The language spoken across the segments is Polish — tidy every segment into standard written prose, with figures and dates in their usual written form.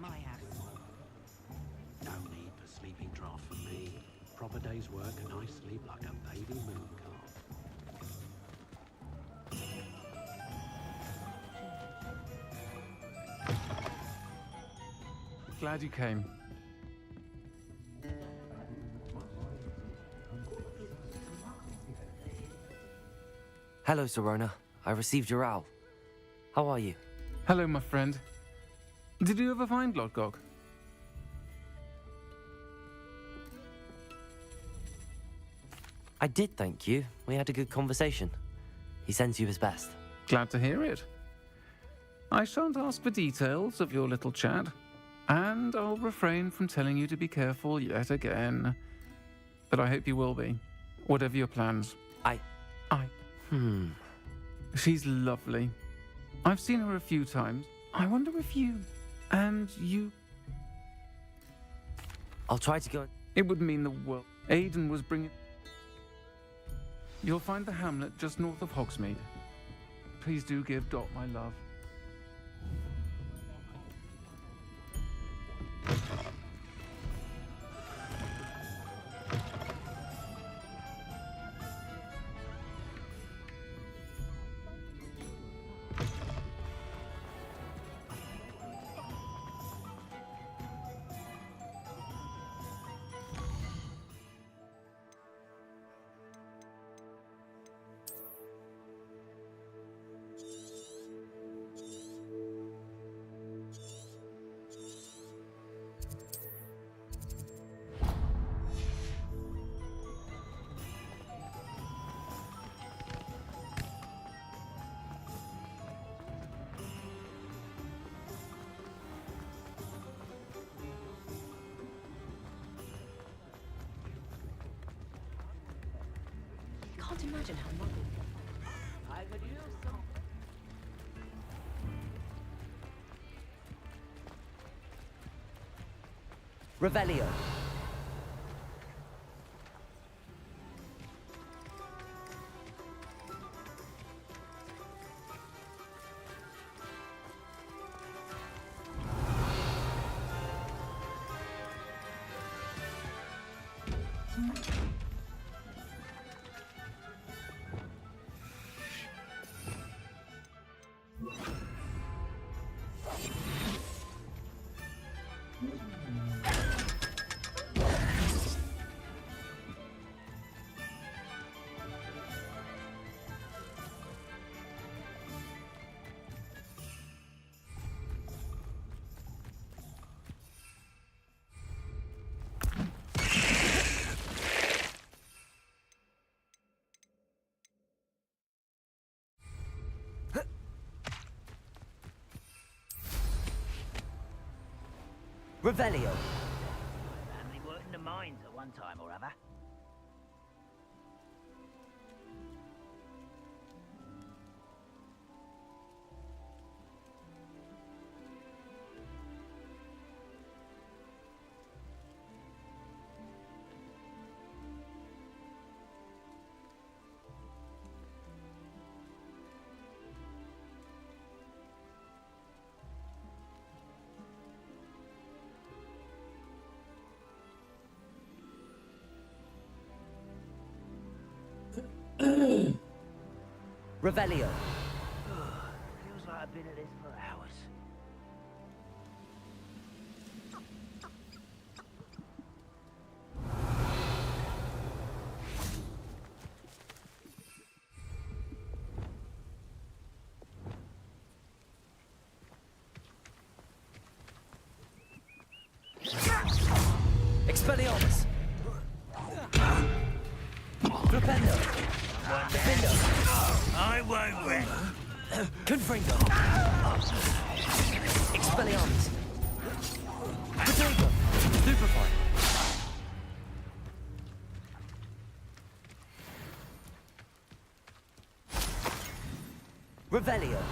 my house. No need for sleeping draft for me. Proper day's work and I sleep like a baby moon calf. Glad you came. Hello, Sirona. I received your owl. How are you? Hello, my friend. Did you ever find Lodgok? I did, thank you. We had a good conversation. He sends you his best. Glad to hear it. I shan't ask for details of your little chat, and I'll refrain from telling you to be careful yet again. But I hope you will be, whatever your plans. I... She's lovely. I've seen her a few times. I wonder if you... and you... I'll try to go... It would mean the world. Aiden was bringing... You'll find the hamlet just north of Hogsmeade. Please do give Dot my love. Can't imagine how much. I could use some. Revelio. Revelio. Family worked in the mines at one time or other. Revelio. Feels like I've been at this for hours. Expelliarmus. Flipendo. Defendo. I won't win. Confringo. Expelliarmus. Protego. Stupefy. Revelio.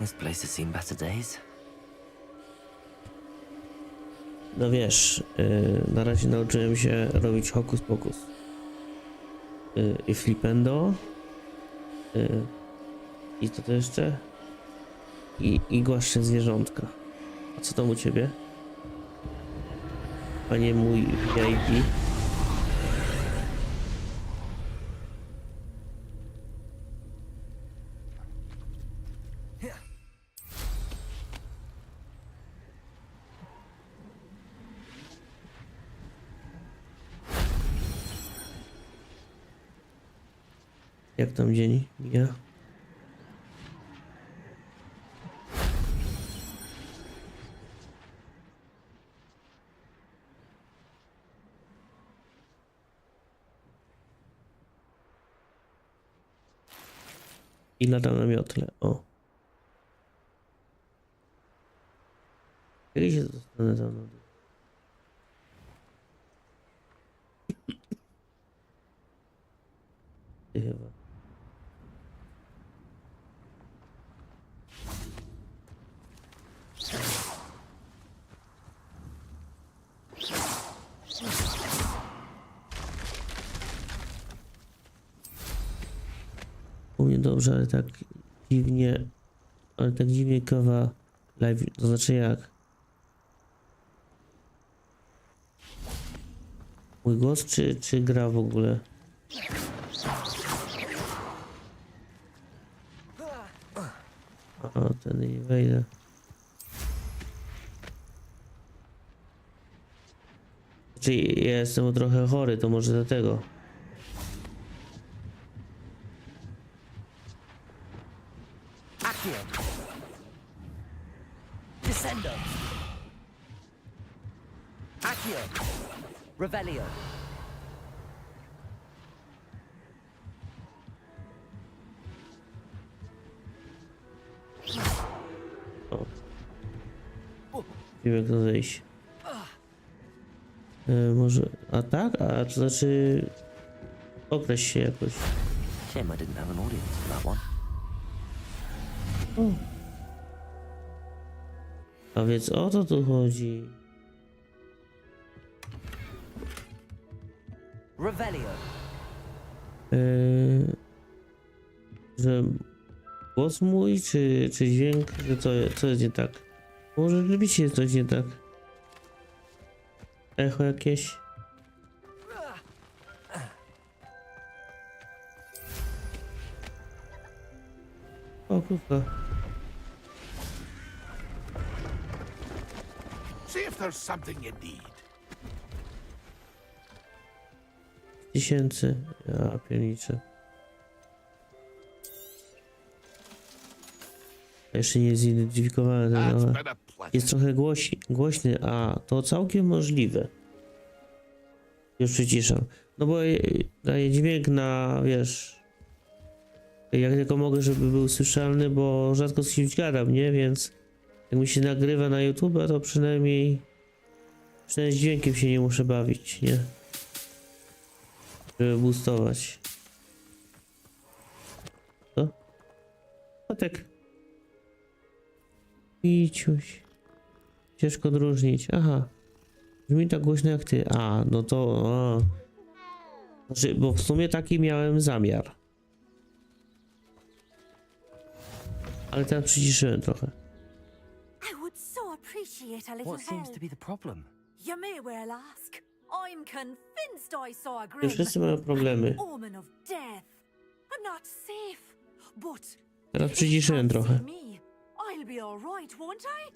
This place has seen better days. No wiesz, na razie nauczyłem się robić hokus pokus. I flipendo. I co to jeszcze? I głaszczę zwierzątka. A co tam u ciebie? Panie mój VIP. Jak tam dzień mija? I latam na miotle. O. Kiedyś się dostanę tam na dół. Ty chyba. U mnie dobrze, ale tak dziwnie kawa live, to znaczy jak? Mój głos czy gra w ogóle? O, ten nie wejdę. Czyli ja jestem trochę chory, to może dlatego. Accio. Descendo. Accio. Revelio. Nie wiem jak to zejść. Może... A tak? A to znaczy... Określ się jakoś. Shame I didn't have an audience for that one. O. A więc o to tu chodzi. Revelio. Że głos mój, czy dźwięk, że co jest nie tak? Może rzeczywiście jest coś nie tak. Echo jakieś. O kurwa. See if there's something you need. 1000. Ja pierniczę. Jeszcze nie zidentyfikowałem tego, That's ale been a pleasure. jest trochę głośny, a to całkiem możliwe. Już przyciszam. No bo daję dźwięk na, wiesz, jak tylko mogę, żeby był słyszalny, bo rzadko z kimś gadam, nie? Więc jak mi się nagrywa na YouTube, to przynajmniej z dźwiękiem się nie muszę bawić, nie? Żeby boostować. Co? Kotek. Iciuś. Ciężko odróżnić. Aha. Brzmi tak głośno jak ty. A, no to... A. Znaczy, bo w sumie taki miałem zamiar. Ale teraz przyciszyłem trochę. I would so appreciate a little What seems to help. be the problem? You may well ask. I'm convinced I saw a Że grim wszyscy mają problemy. omen of death. I'm not safe, but Teraz if przyciszyłem you trochę. see me, I'll be all right, won't I?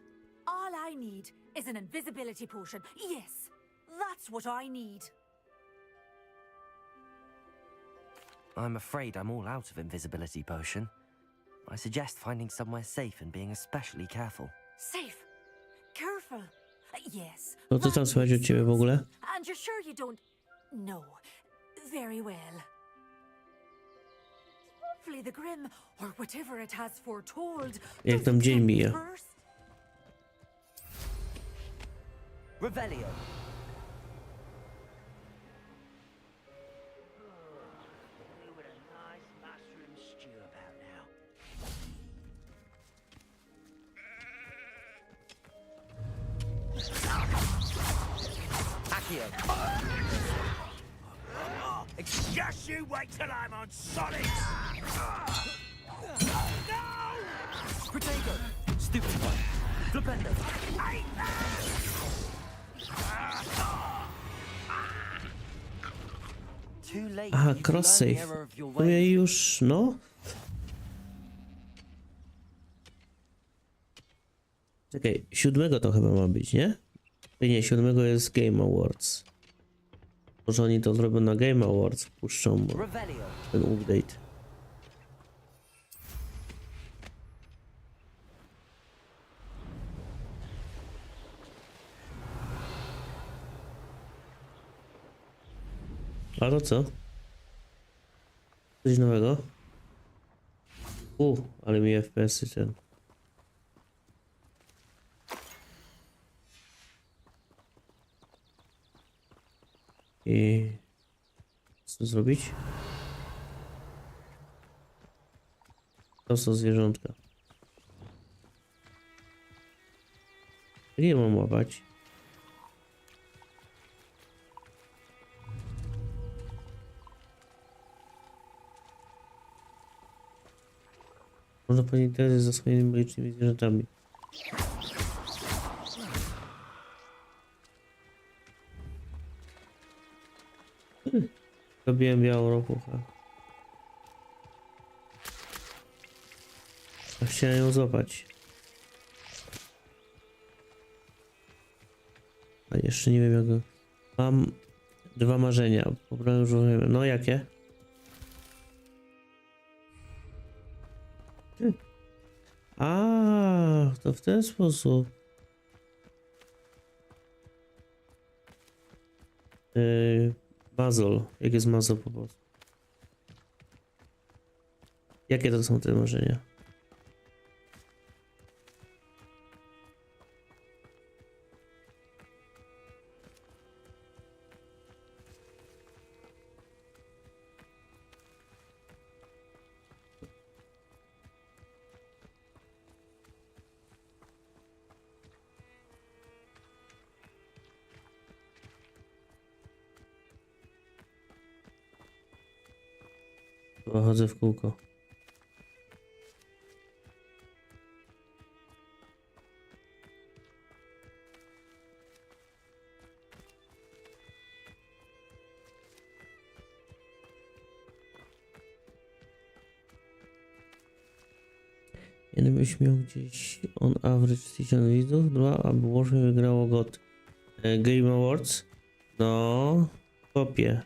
All I need is an invisibility potion. Yes, that's what I need. I'm afraid I'm all out of invisibility potion. I suggest finding somewhere safe and being especially careful. Safe, careful. Yes. No co tam słychać od ciebie w ogóle? And you're sure you don't? No. Very well. Hopefully the Grim, or whatever it has foretold, Jak tam doesn't dzień get me mija? first. Revelio. Who would a nice mushroom stew about now? Accio. Just you wait till I'm on solid. Protego. Stupid one. Flipendo. Too late. Aha, You've cross learned the save. error of your To ja ways. już, no. Czekaj, 7 to chyba ma być, nie? Nie, 7 jest Game Awards. Może oni to zrobią na Game Awards, puszczą Revelio. ten update. A to co? Coś nowego? Ale mi FPS-y ten. I co tu zrobić? To są zwierzątka. Nie mam łapać. Można powiedzieć interesy za swoimi magicznymi zwierzętami. Robiłem białą ropuchę. A chciałem ją złapać. A jeszcze nie wiem jak... Mam 2 marzenia. Pobrałem już... No jakie? A, to w ten sposób. Mazol. Jak jest mazol po polsku? Jakie to są te marzenia? Chyba chodzę w kółko. Jeden byś miał gdzieś on average 1000 widzów, 2, aby Warfare wygrało GOT. Game Awards? No, kopię.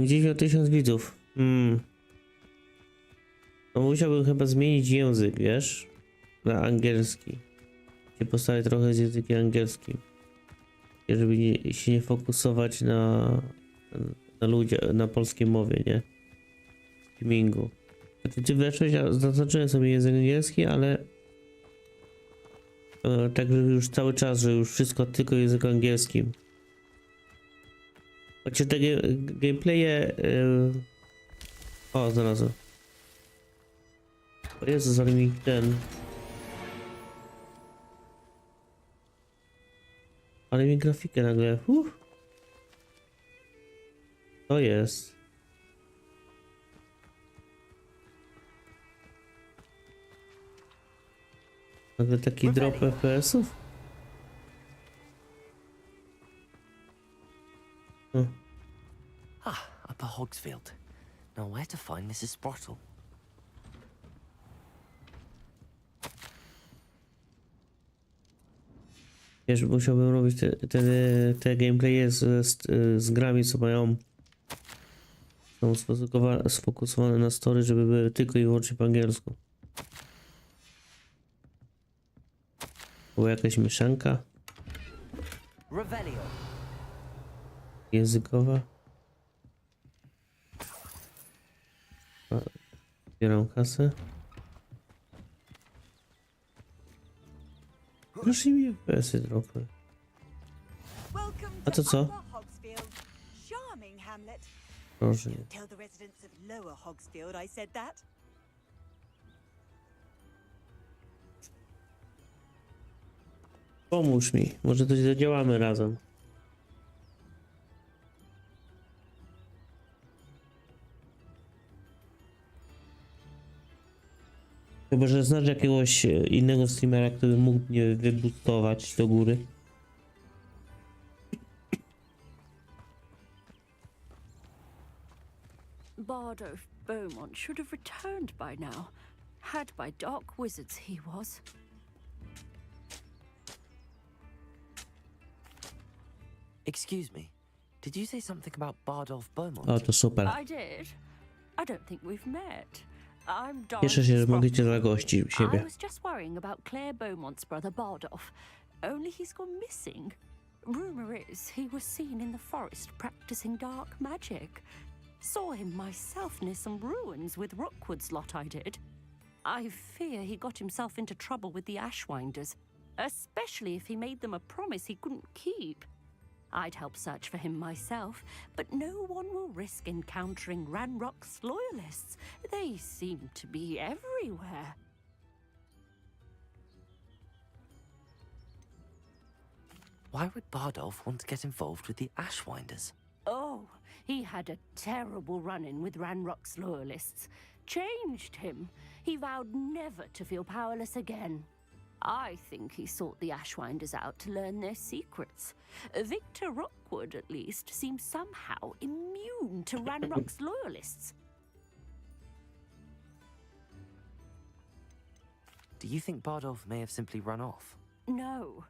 Gdzieś miał 1000 widzów. No musiałbym chyba zmienić język, wiesz? Na angielski. Się postawić trochę z językiem angielskim. Żeby się nie fokusować na ludzie, na polskiej mowie, nie? Streamingu. Ty weszłeś, ja zaznaczyłem sobie język angielski, ale tak, że już cały czas, że już wszystko tylko w języku angielskim. Chociaż te gameplaye... O, znalazłem. O Jezu, zanim mi ten... Ale mi grafikę nagle... To jest... Nagle taki drop FPS-ów? Upper Hogsfield. Now where to find Mrs. Sprottle? Wiesz, musiałbym robić te gameplaye z grami, co mają... Są sfokusowane na story, żeby były tylko i wyłącznie po angielsku. Była jakaś mieszanka Revelio. językowa. Zbieram kasę. Proszę mi FPS-y dropy. A to co? Charming hamlet. Proszę nie. Tell the residents of Lower Hogsfield I said that. Pomóż mi, może coś zadziałamy razem. Chyba, że znasz jakiegoś innego streamera, który mógł mnie wyboostować do góry. Bardolph Beaumont should have returned by now. Had by dark wizards he was. Excuse me. Did you say something about Bardolph Beaumont? O, to super. I did. I don't think we've met. I'm Cieszę się, że Dorothy mogę cię Sprotton. zagościć u I siebie. was just worrying about Claire Beaumont's brother Bardolph. Only he's gone missing. Rumor is he was seen in the forest practicing dark magic. Saw him myself near some ruins with Rookwood's lot I did. I fear he got himself into trouble with the Ashwinders, especially if he made them a promise he couldn't keep. I'd help search for him myself, but no one will risk encountering Ranrock's loyalists. They seem to be everywhere. Why would Bardolph want to get involved with the Ashwinders? Oh, he had a terrible run-in with Ranrock's loyalists. Changed him. He vowed never to feel powerless again. I think he sought the Ashwinders out to learn their secrets. Victor Rookwood, at least, seems somehow immune to Ranrock's loyalists. Do you think Bardolph may have simply run off? No.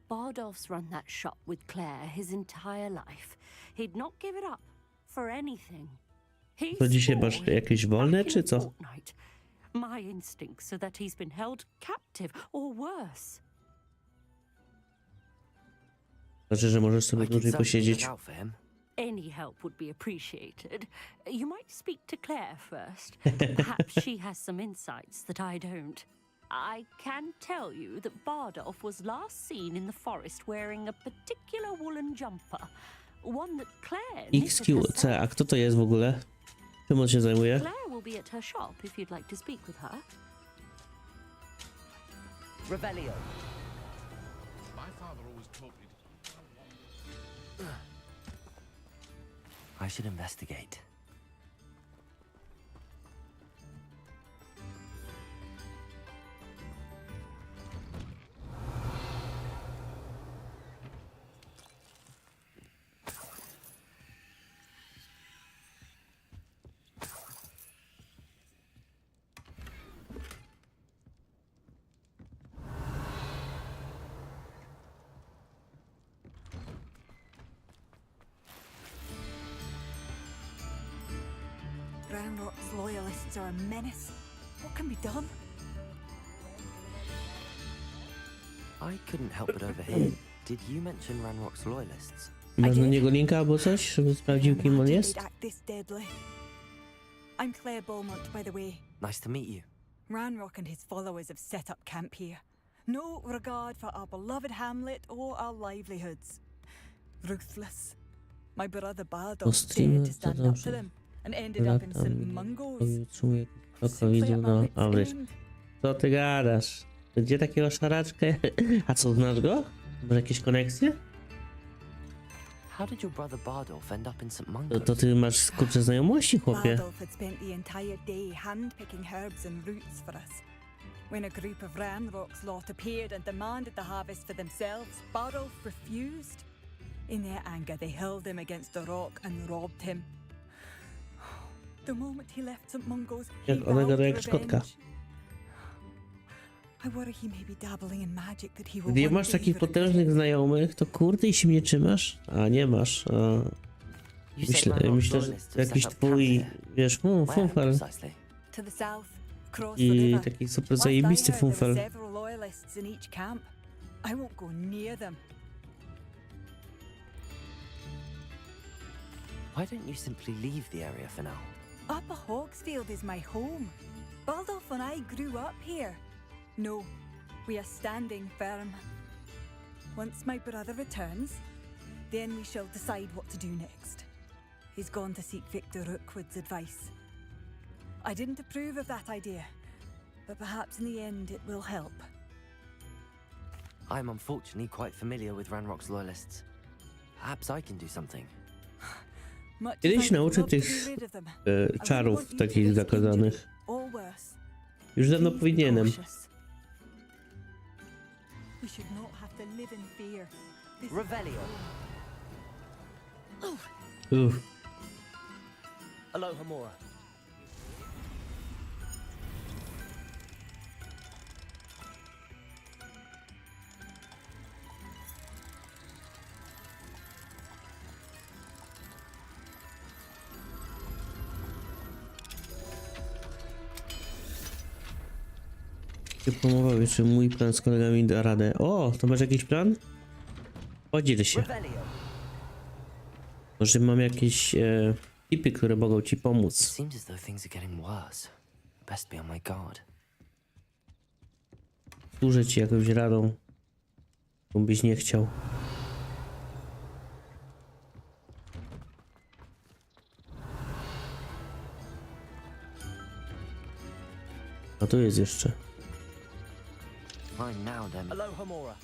Bardolph's run that shop with Claire his entire life. He'd not give it up for anything. He To dzisiaj swore masz he'd jakieś be wolne, back in czy a co? fortnight. My instincts are that he's been held captive, or worse. Znaczy, że możesz I sobie can dłużej certainly posiedzieć. look out for him. Any help would be appreciated. You might speak to Claire first. Perhaps she has some insights that I don't. I can tell you that Bardolph was last seen in the forest wearing a particular woolen jumper. One that Claire knitted XQC, a herself. kto to jest w ogóle? Czym on się zajmuje? Claire will be at her shop if you'd like to speak with her. Revelio. My father always taught me I should investigate. Ranrock's loyalists are a menace. What can be done? I couldn't help but overhear. Did you mention Ranrock's loyalists? Masz na niego linka albo coś, żeby sprawdził, kim on Imagine jest? they'd act this deadly. I'm Claire Beaumont, by the way. Nice to meet you. Ranrock and his followers have set up camp here. No regard for our beloved hamlet or our livelihoods. Ruthless. My brother Bardolph streamy, dared to to stand up dobrze. to them and ended up in St. Latam, Mungo's. otrzymuję kilka Simply widzów at na my wit's average. end. Co ty gadasz? Gdzie takiego szaraczkę? A co, znasz go? Masz jakieś koneksje? How did your brother Bardolph end up in St. To Mungo's? ty masz kurczę znajomości, chłopie. Bardolph had spent the entire day handpicking herbs and roots for us. When a group of Ranrock's lot appeared and demanded the harvest for themselves, Bardolph refused. In their anger, they hurled him against the rock and robbed him. The moment he left St. Mungo's, he Jak ona gada vowed jak Szkotka. revenge. I worry he may be dabbling in magic that he will Gdy one masz day takich regret. potężnych znajomych, to kurde i się mnie trzymasz? A nie masz. A, You said myślę, Ranrock's że loyalists have jakiś set up twój, camp here. wiesz, Where funfel. precisely? To the south, across the I river. taki super Last I zajebisty heard, there funfel. were several loyalists in each camp. I won't go near them. Why don't you simply leave the area for now? Upper Hogsfield is my home. Bardolph and I grew up here. No, we are standing firm. Once my brother returns, then we shall decide what to do next. He's gone to seek Victor Rookwood's advice. I didn't approve of that idea, but perhaps in the end it will help. I'm unfortunately quite familiar with Ranrock's loyalists. Perhaps I can do something. Much as Kiedyś I would nauczę love to tych be rid of them, I wouldn't czarów want you to takich risk zakładanych. injury or worse. Już dawno Please be powinienem. cautious. We should not have to live in fear. This is Revelio. Uff. Alohomora. Się promował jeszcze mój plan z kolegami da radę. O, to masz jakiś plan? Podziel się. Revelio. Może mam jakieś tipy, które mogą ci pomóc. Seems as though things are getting worse. Best be on my guard. Służę ci jakąś radą, którą byś nie chciał. A tu jest jeszcze. Fine now then. Alohomora.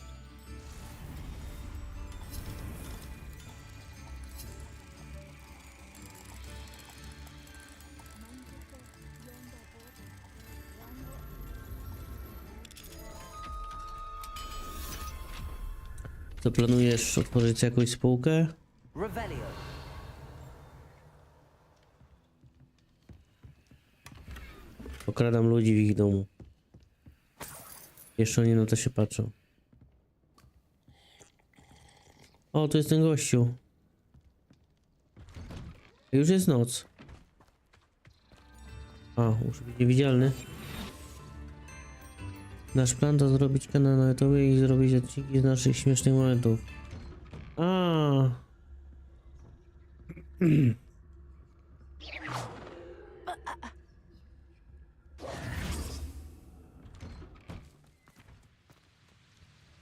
Co planujesz otworzyć jakąś spółkę? Revelio. Okradam ludzi w ich domu. Jeszcze oni na to się patrzą. O, to jest ten gościu. Już jest noc. A, muszę być niewidzialny. Nasz plan to zrobić kanał na YouTube i zrobić odcinki z naszych śmiesznych momentów. A.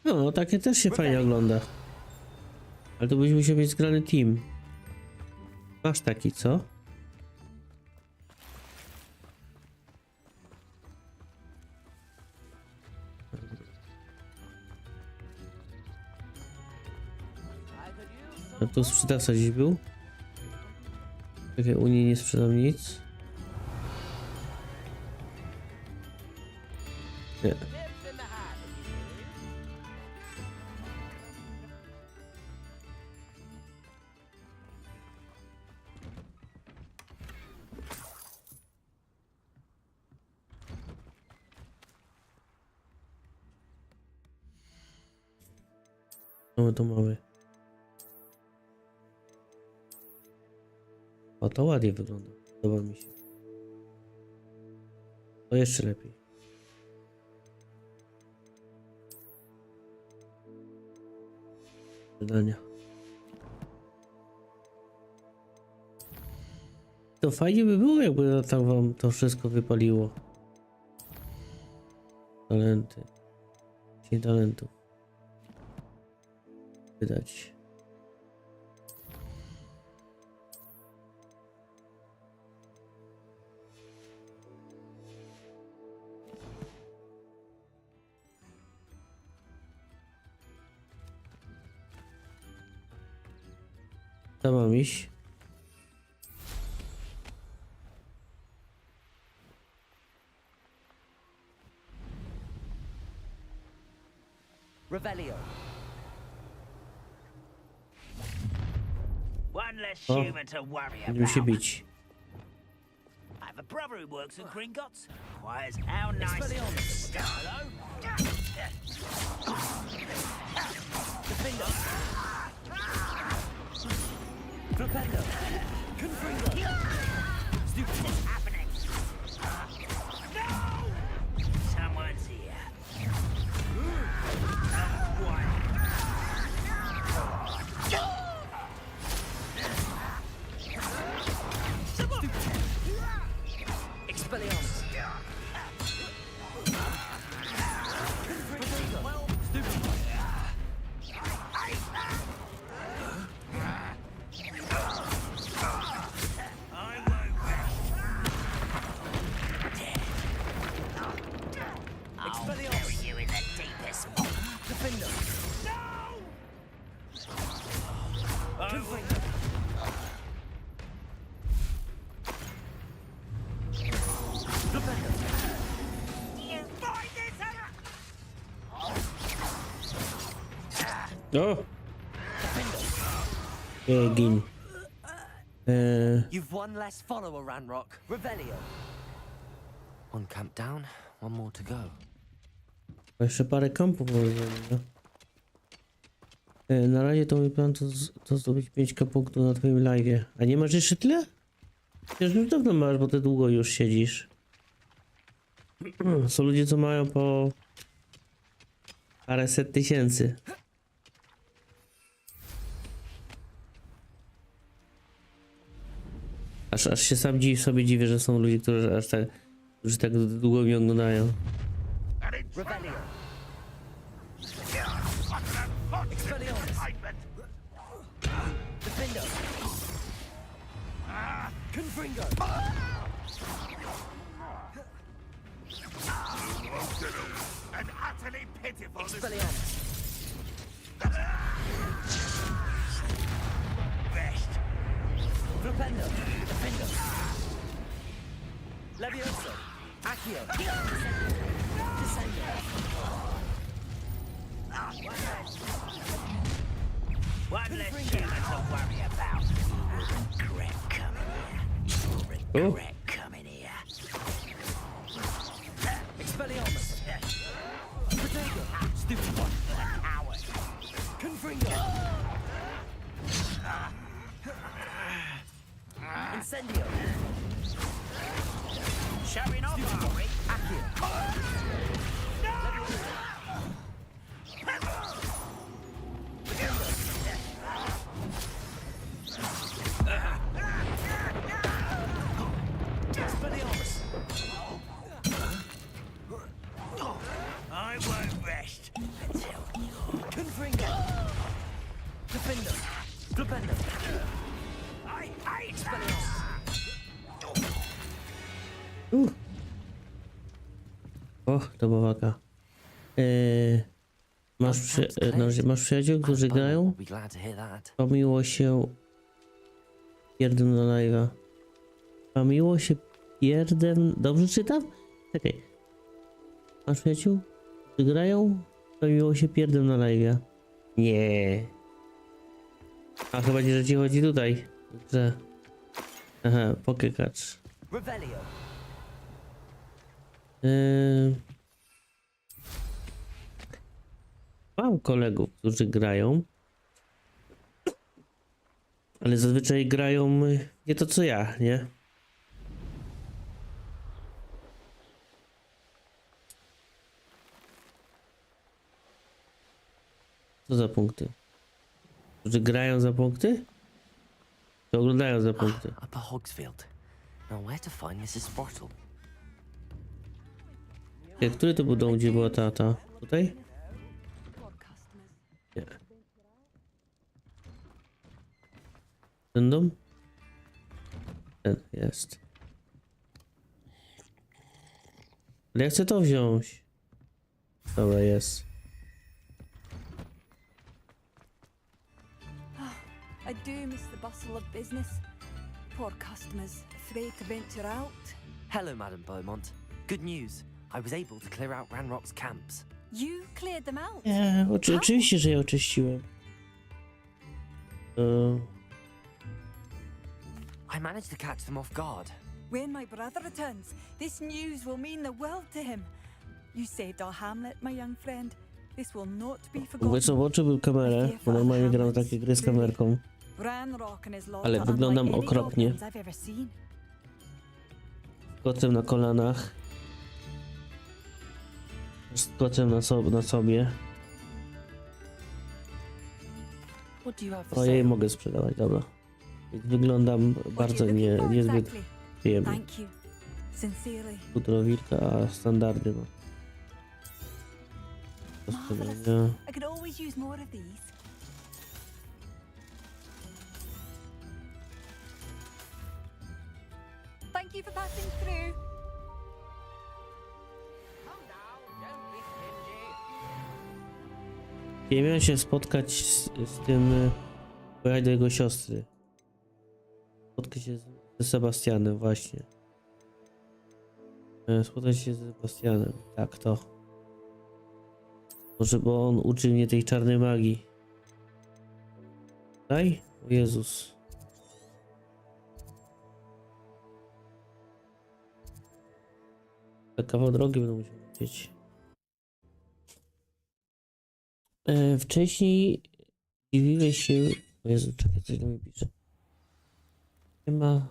No, takie też się fajnie ogląda. Ale to byś musiał mieć zgrany team. Masz taki, co? A tu sprzedawca gdzieś był? Czekaj, u niej nie sprzedam nic. Nie. No to mamy. O, to ładnie wygląda. Podoba mi się. To jeszcze lepiej. Zadania. To fajnie by było, jakby tam wam to wszystko wypaliło. Talenty. 10 talentów. Wydać. Tam mam iść. Revelio. One less O, human to worry będziemy się about. bić. I have a brother who works at Gringotts. Inquires how nice it is. Hello? What's happening? No! Someone's here. Quiet. Expelliarmus. I won't rest. O! Gin. You've one less follower, Ranrock. Revelio. One camp down, one more to go. Jeszcze parę kampów może zrobię. Na razie to mój plan to zdobyć 5k punktów na twoim live'ie. A nie masz jeszcze tyle? Przecież już dawno masz, bo ty długo już siedzisz. Są ludzie, co mają po paręset tysięcy. Aż się sam sobie dziwię, że są ludzie, którzy tak długo mnie oglądają. Revelio. Expelliarmus. Defendo. Confringo. And utterly pitiful. Expelliarmus. Best. Flipendo. Defendo. Levioso. Accio. Descendo. One less human to worry about. Regret coming here. Regret coming here. Expelliarmus. Protego. Stupid one. Coward. Confringo. Incendio. Showing off, are we? Accio. Expelliarmus. I won't rest until you're... Confringo. Defendo. Flipendo. I hate Expelliarmus. O, to bawaka. Masz przyjaciół, którzy grają? Be glad to hear that. Pamiło się pierdem na live'a. Pamiło się pierdem... Dobrze czytam? Czekaj. Masz przyjaciół, którzy grają? Pamiło się pierdem na live'a. Nie. A chyba nie, że ci chodzi tutaj. Że... Aha, pokykacz. Revelio. Mam kolegów, którzy grają, ale zazwyczaj grają nie to co ja, nie? Co za punkty? Którzy grają za punkty? Czy oglądają za punkty? Upper Hogsfield. Now where to find Mrs. Sprottle? Który to był dom, gdzie była ta? Tutaj? Nie. Ten dom? Ten jest. Ale ja chcę to wziąć. Dobra, jest. I do miss the bustle of business. Poor customers, afraid to venture out. Hello, Madam Beaumont. Good news. I was able to clear out Ranrock's camps. You cleared them out? Nie, oczywiście, że je oczyściłem. I managed to catch them off guard. When my brother returns, this news will mean the world to him. You saved our hamlet, my young friend. This will not be forgotten. Mówię co, włączyłbym kamerę, bo normalnie gram w takie gry z kamerką. Ranrock and his lot Ale are wyglądam unlike any okropnie. goblins I've ever seen. Kocem na kolanach. Z kocem na sobie. What do you have for O, ja je sale? mogę sprzedawać, dobra. Wyglądam What bardzo are you looking for niezbyt exactly? przyjemnie. Thank you. Sincerely. Futro wilka, a standardy ma. Do Marvelous. sprzedania. I could always use more of these. Thank you for passing through. Ja miałem się spotkać z tym, pojechać do jego siostry. Spotkać się ze Sebastianem, właśnie. Spotkać się z Sebastianem, tak to. Może, bo on uczy mnie tej czarnej magii. Daj? O Jezus. Tak kawał drogi będę musiał lecieć. Wcześniej dziwiłeś się... O Jezu, czekaj, coś do mnie pisze. Nie ma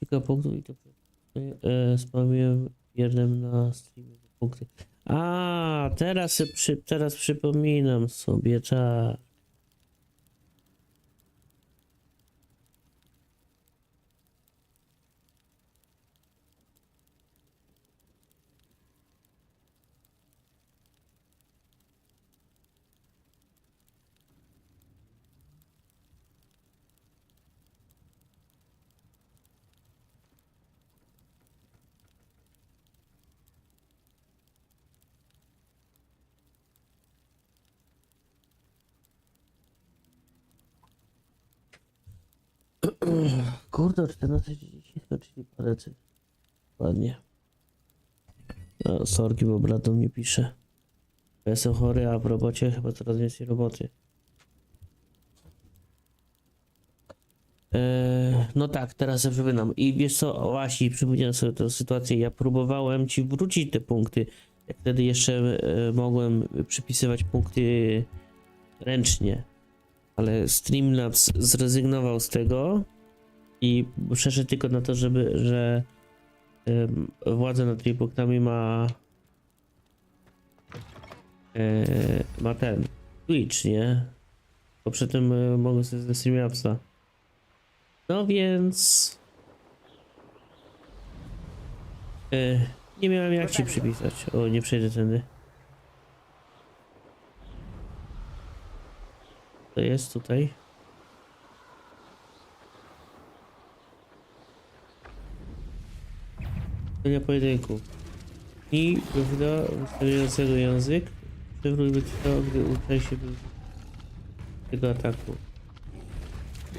kilka punktów i to spamiłem jednym na streamie punkty. A, teraz przypominam sobie, czas. Kurde, 14.10, czyli parę cyfr. Ładnie. No, sorki, bo brat do mnie pisze. Ja jestem chory, a w robocie chyba coraz więcej roboty. No tak, teraz sobie przypominam. I wiesz co, właśnie przypomniałem sobie tę sytuację. Ja próbowałem ci wrócić te punkty. Jak wtedy jeszcze mogłem przypisywać punkty ręcznie. Ale Streamlabs zrezygnował z tego i przeszedł tylko na to, że władzę nad tymi punktami ma ten Twitch, nie? Bo przy tym mogę sobie ze Streamlabsa. No więc nie miałem jak ci przypisać. O, nie przejdę tędy. To jest tutaj. Konia pojedynku. I prawda ustawiającego język. Przewrót wytrwał, gdy uczył się tego ataku.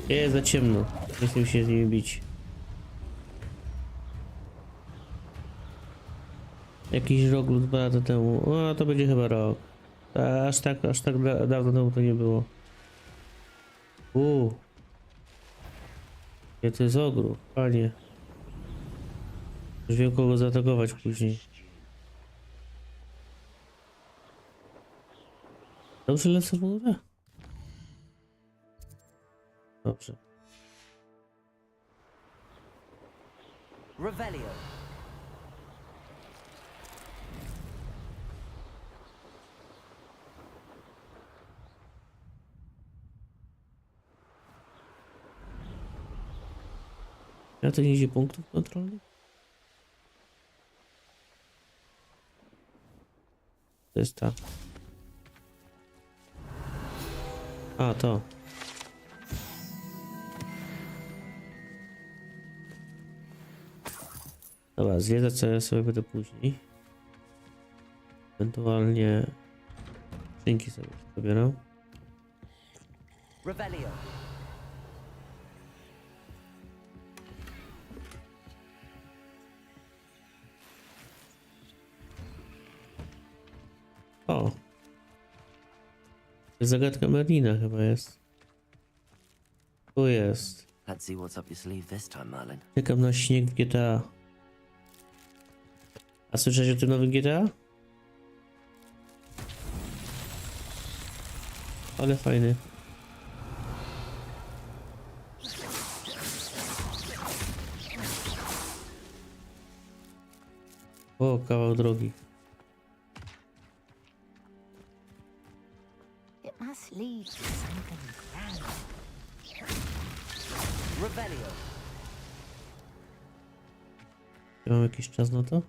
Jest za ciemno. Nie chcę się z nimi bić. Jakiś rok lub 2 lata temu. O, to będzie chyba rok. Aż tak dawno temu to nie było. Ja to jest ogród, panie. Już wiem, kogo zaatakować później. Dobrze lecę w górę? Dobrze. Revelio. Ja to nie idzie punktów kontrolnych? To jest ta. A, to. Dobra, zwiedzać co ja sobie będę później. Ewentualnie skrzynki sobie pobieram. Revelio. O! Zagadka Merlina chyba jest. Tu jest. Let's see what's up your sleeve this time, Merlin. Czekam na śnieg w GTA. A słyszałeś o tym nowym GTA? Ale fajny. O, kawał drogi. It must lead to something grand. Revelio. Ja mam jakiś czas na to?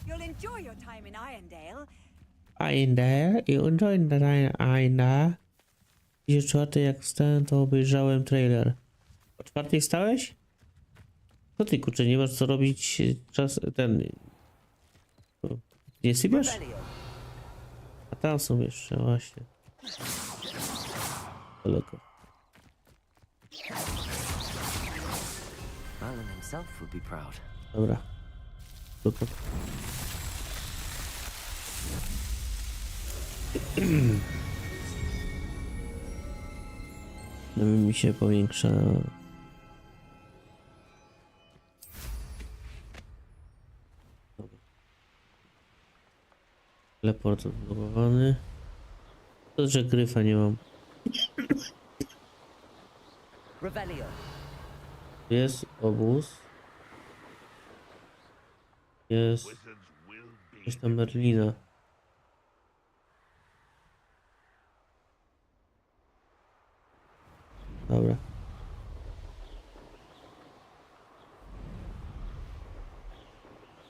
You'll enjoy your time in Irondale. Ainda i enjoy Ainda. I czwarty jak wstałem, to obejrzałem trailer. O czwartej stałeś? Co ty kurczę, nie masz co robić czas ten... Nie sypiasz? Revelio. A tam są jeszcze, właśnie. Daleko. Alan himself would be proud. Dobra. Super. Mi się powiększa. Dobra. Teleport odblokowany. To, że gryfa nie mam. Revelio. Jest obóz. Jest tam Merlina. Dobra.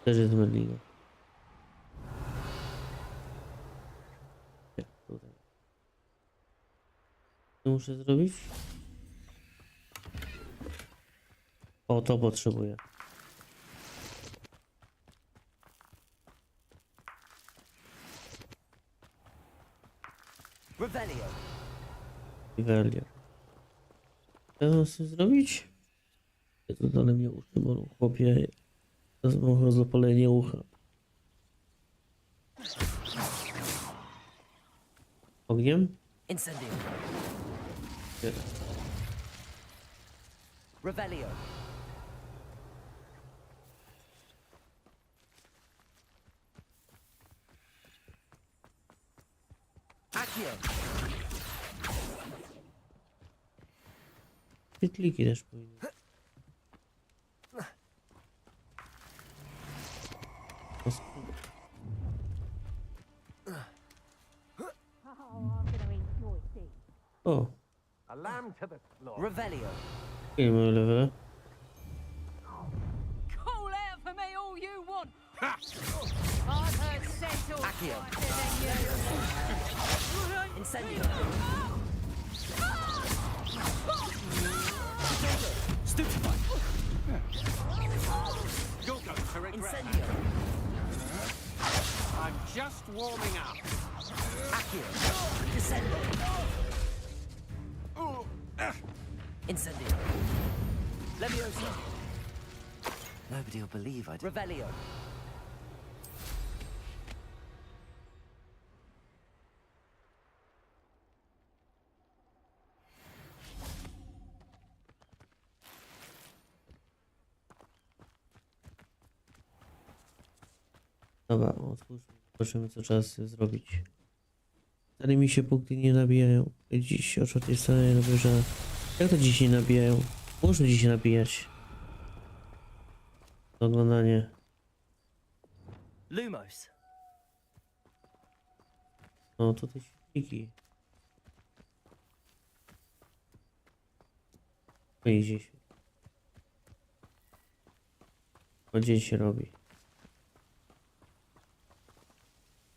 Też jest Merlina. Nie, tutaj. Co muszę zrobić? O, to potrzebuję. Revelio. Iwelier. Co mam z tym zrobić? Ja to dalej mnie uszy, bo chłopie. Teraz mam zapalenie ucha. Ogniem? Incendio. Nie. Revelio. Accio. Pytliki też powinny. O, A lamb to the slaughter. Revelio. nie mam levela. Call out for me all you want. I've heard settle Accio. Incendio. Stupefy. You'll go to regret. Incendio. I'm just warming up. Accio. Descendo. Incendio. Levioso. Nobody will believe I did. Revelio. Dobra, otwórzmy. Zobaczymy co trzeba zrobić. Wcale mi się punkty nie nabijają. Dziś o 4 stronie robię, że... Jak to dziś nie nabijają? Muszę dziś nabijać. To oglądanie. Lumos. No tutaj świetliki. No i gdzieś. O dzień się robi.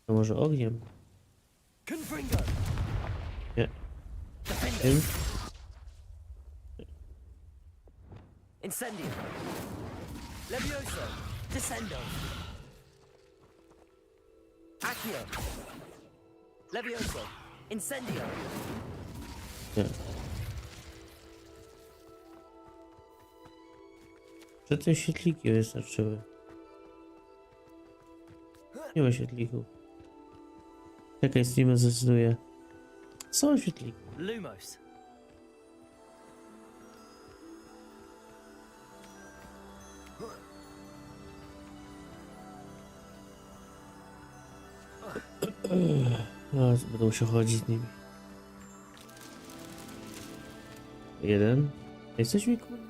To może ogniem? Confringo. Nie. Defender. Tym? Incendio. Levioso. Descendo. Accio. Levioso. Incendio. Nie. Przedtem świetliki wystarczyły. Nie ma świetlików. Czekaj, streamer zdecyduje. Są świetliki. Lumos. No, będę musiał chodzić z nimi. Jeden. Jesteś mi kurwa?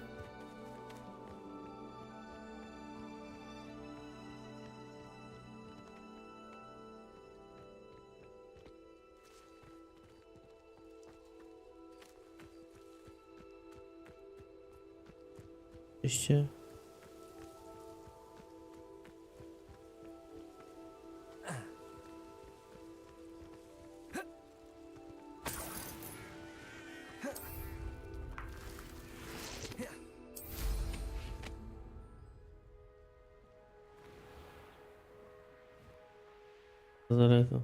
Jesteście? To daleko.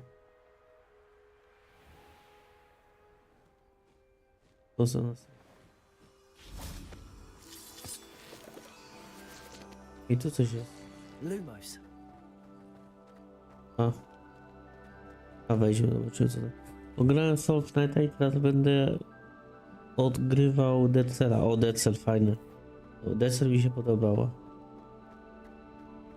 To za nas. I tu coś jest. Lumos. A weźmy, zobaczymy co to. Pograłem w Fortnite'a i teraz będę odgrywał Dead Cella. O, Dead Cell fajny. Dead Cell mi się podobało.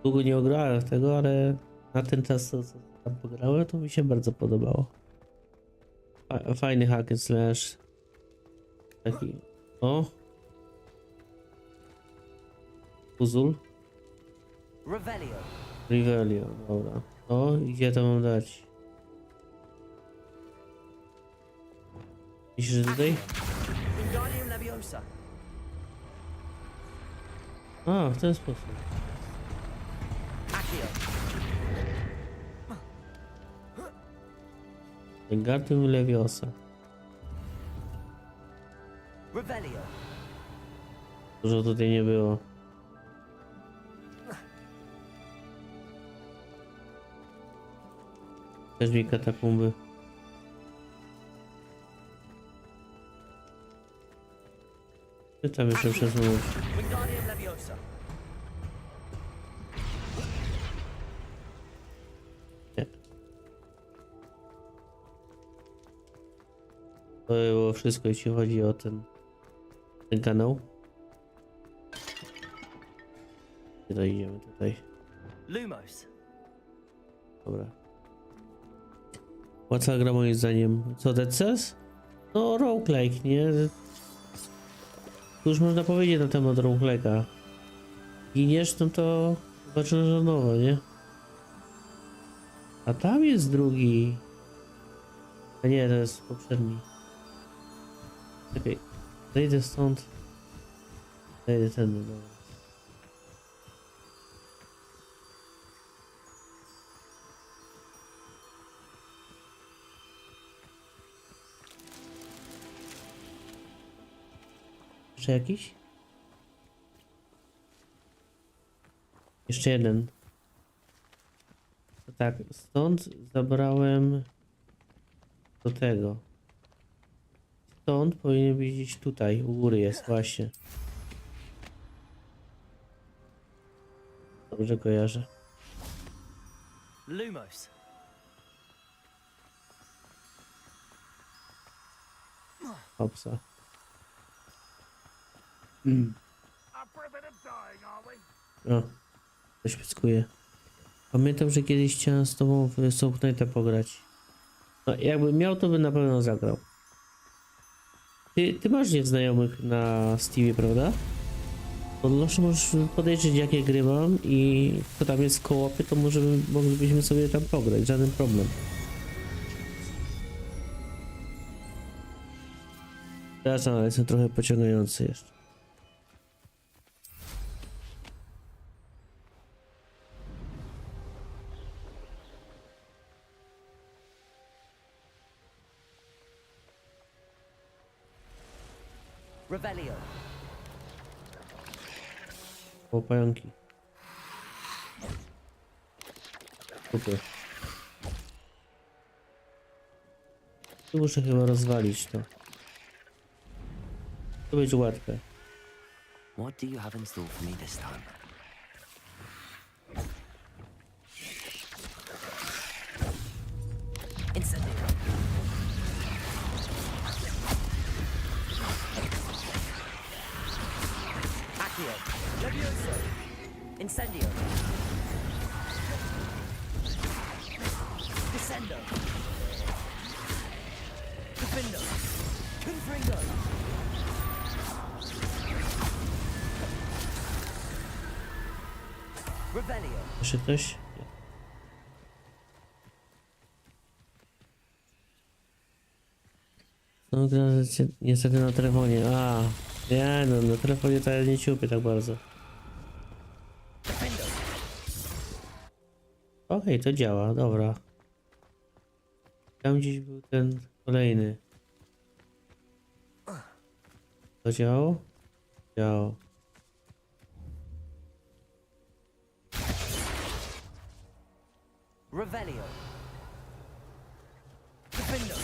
Długo nie ograłem w tego, ale na ten czas co tam pograłem, to mi się bardzo podobało. Fajny hack and slash. Taki. O! Puzzle. Revelio. Rivelio, dobra. O, i gdzie to mam dać? Myślisz, że tutaj? Wingardium Leviosa. A, w ten sposób. Accio. Wingardium Leviosa. Revelio. Dużo tutaj nie było. Też mi katakumby. Czy tam jeszcze przesunąć? Wingardium Leviosa. Nie. To było wszystko, jeśli chodzi o ten kanał. Tutaj idziemy, tutaj. Lumos. Dobra. Łatwa gra moim zdaniem. Co, Dead Cells? No, roguelike, nie? Cóż można powiedzieć na temat roguelike'a? Giniesz, no to zaczynasz od nowa, nie? A tam jest drugi. A nie, to jest poprzedni. Czekaj, zejdę stąd. Zejdę ten, dobra. Jeszcze jakiś? Jeszcze jeden. To tak, stąd zabrałem do tego. Stąd powinien być gdzieś tutaj, u góry jest właśnie. Dobrze kojarzę. Lumos. Hopsa. O, coś pyskuje. Pamiętam, że kiedyś chciałem z tobą w Fortnite'a pograć. No, jakbym miał, to bym na pewno zagrał. Ty masz znajomych na Steamie, prawda? Podnoszę, możesz podejrzeć, jakie gry mam i kto tam jest kołopy, to może moglibyśmy sobie tam pograć, żaden problem. Teraz ale jestem trochę pociągający jeszcze. Revelio. O, pająki. Super. Tu muszę chyba rozwalić to. To będzie łatwe. What do you have in store for me this time? Incendio. Accio. Levioso. Incendio. Descendo. Defendo. Confringo. Revelio. Jeszcze ktoś? Nie. No, gra niestety na telefonie. A, nie no, na telefonie to ja nie ciupię tak bardzo. Defendo. Okej, to działa, dobra. Tam gdzieś był ten kolejny. To działało? Działało. Revelio. Confringo.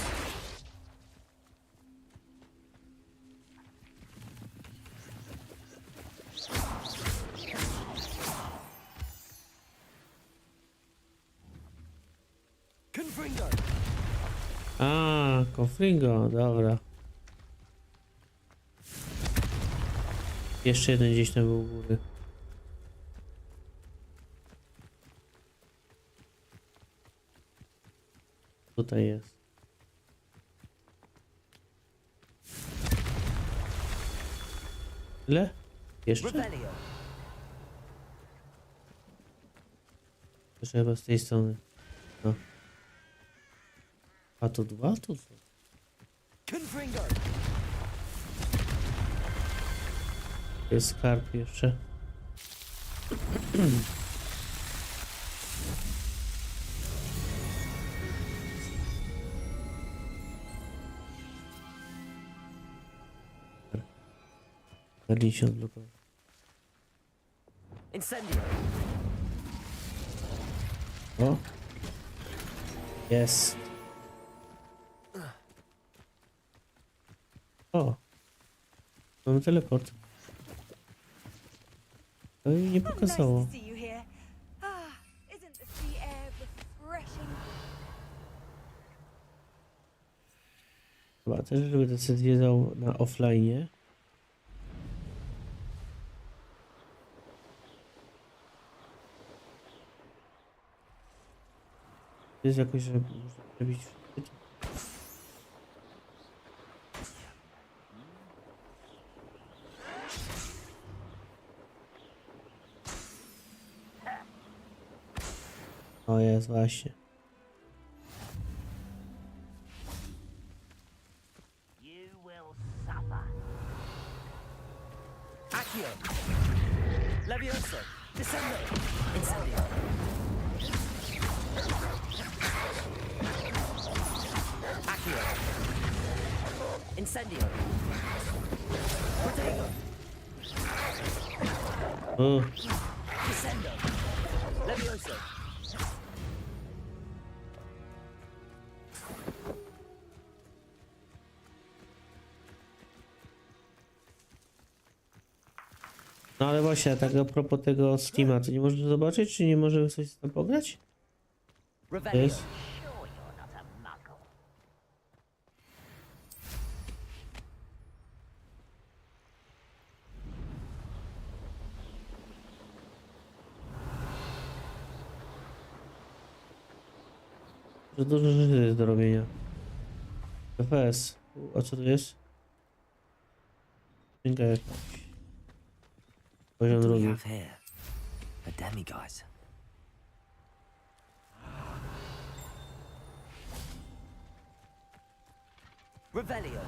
Confringo. A, Confringo, dobra. Jeszcze jeden gdzieś tam był u góry. Tutaj jest. Ile? Jeszcze? Revelio. Jeszcze chyba z tej strony. No. A to dwa? To co? Confringo. Jest skarb jeszcze. Berlin się odblokował. Incendio. O! Jest. O! Mamy teleport. To mi nie pokazało. Nice to see you here. Ah, isn't the sea air refreshing? Chyba też, żeby decyzję dał na offline. Jest jakoś, żeby można zrobić. O, jest właśnie. You will suffer. Accio. Levioso. Descendo. Incendio. Accio. Incendio. Protego. O, Descendo. Levioso. no ale właśnie, a tak a propos tego Steama, to nie można zobaczyć, czy nie możemy coś tam pograć? Revelio. Jest. Sure you're not a muggle. Że dużo rzeczy jest do robienia. FPS. A co to jest? Księga jakaś. Poziom What do we drugi. have here? A demiguise. Revelio.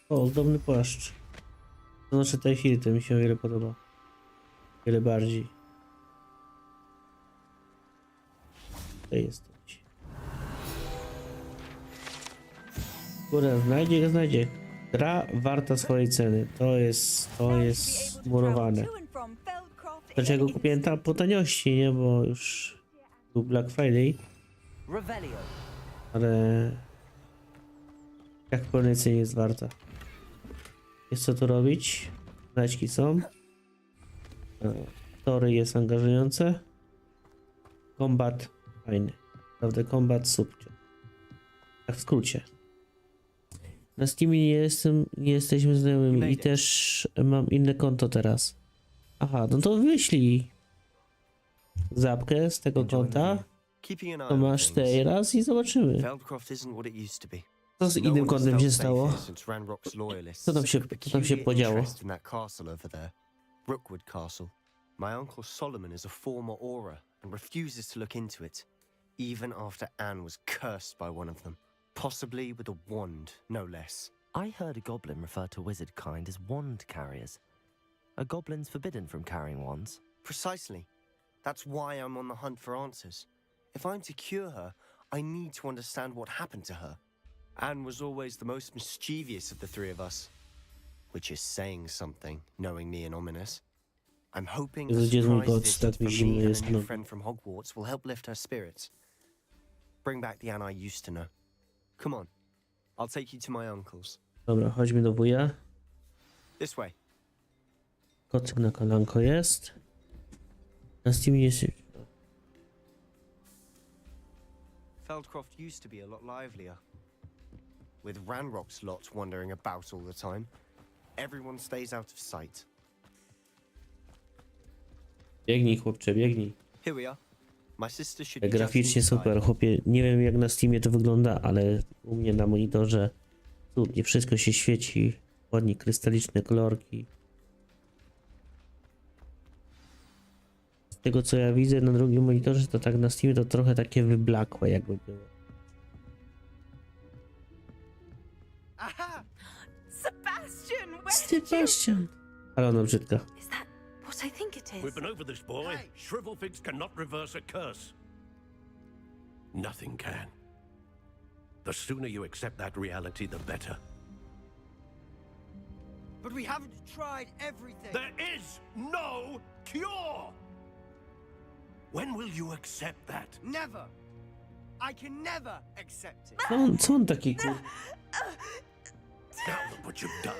O, ozdobny płaszcz. To znaczy tej chwili to mi się o wiele podoba. Wiele bardziej. Tutaj jesteś. Kurde, znajdzie. Gra warta swojej ceny. To jest murowane. To and from Feldcroft Dlaczego in kupiłem tam po taniości, nie? Bo już był Black Friday, Revelio. ale jak w pełnej cenie jest warta. Jest co tu robić. Znaczki są. Tory jest angażujące. Kombat fajny. Naprawdę kombat subcio. Tak w skrócie. Na Steamie nie jesteśmy znajomymi i też mam inne konto teraz. Aha, no to wyślij zapkę z tego konta. Keeping an eye To on masz things. teraz i zobaczymy. Feldcroft isn't what it used to be. Co z No innym one has kontem się felt safe stało? here since Ranrock's loyalists Co tam się took a peculiar podziało? interest in that castle over there, Rookwood Castle. My uncle Solomon is a former Auror and refuses to look into it, even after Anne was cursed by one of them, possibly with a wand, no less. I heard a goblin refer to wizard kind as wand carriers. Are goblins forbidden from carrying wands? Precisely. That's why I'm on the hunt for answers. If I'm to cure her, I need to understand what happened to her. Anne was always the most mischievous of the three of us, which is saying something, knowing me and Ominous. I'm hoping a Jezu, gdzie jest mój surprise kot? visit Tak from mi me zimno and jest a w new nogi. friend from Hogwarts will help lift her spirits. Bring back the Anne I used to know. Come on, I'll take you to my uncle's. Dobra, chodźmy do wuja. This way. Kocyk na kolanko jest. Na Steamie jest... Feldcroft used to be a lot livelier. With Ranrock's lot wandering about all the time, everyone stays out of sight. Biegnij, chłopcze, biegnij. Here we are. My sister should be just Graficznie inside. super, chłopie. Nie wiem jak na Steamie to wygląda, ale u mnie na monitorze cudnie wszystko się świeci. Ładnie krystaliczne kolorki. Z tego co ja widzę na drugim monitorze, to tak na Steamie to trochę takie wyblakłe jakby było. Aha! Sebastian, where Sebastian! Ale ona brzydka. Is that what I think it is? We've been over this, boy. Shrivelfigs cannot reverse a curse. Nothing can. The sooner you accept that reality, the better. But we haven't tried everything. There is no cure! When will you accept that? Never. I can never accept it. Co on taki kur... Now look what you've done.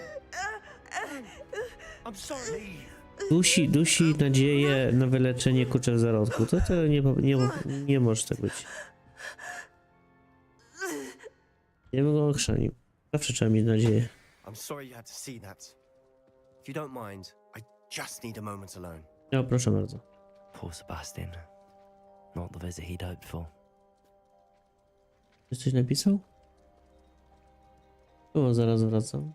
I'm sorry. Dusi nadzieję na wyleczenie kurczę w zarodku. To nie może tak być. Ja bym go ochrzanił. Zawsze trzeba mieć nadzieję. I'm sorry you had to see that. If you don't mind, I just need a moment alone. No, proszę bardzo. Poor Sebastian. Not the visit he'd hoped for. Czy coś napisał? O, zaraz wracam.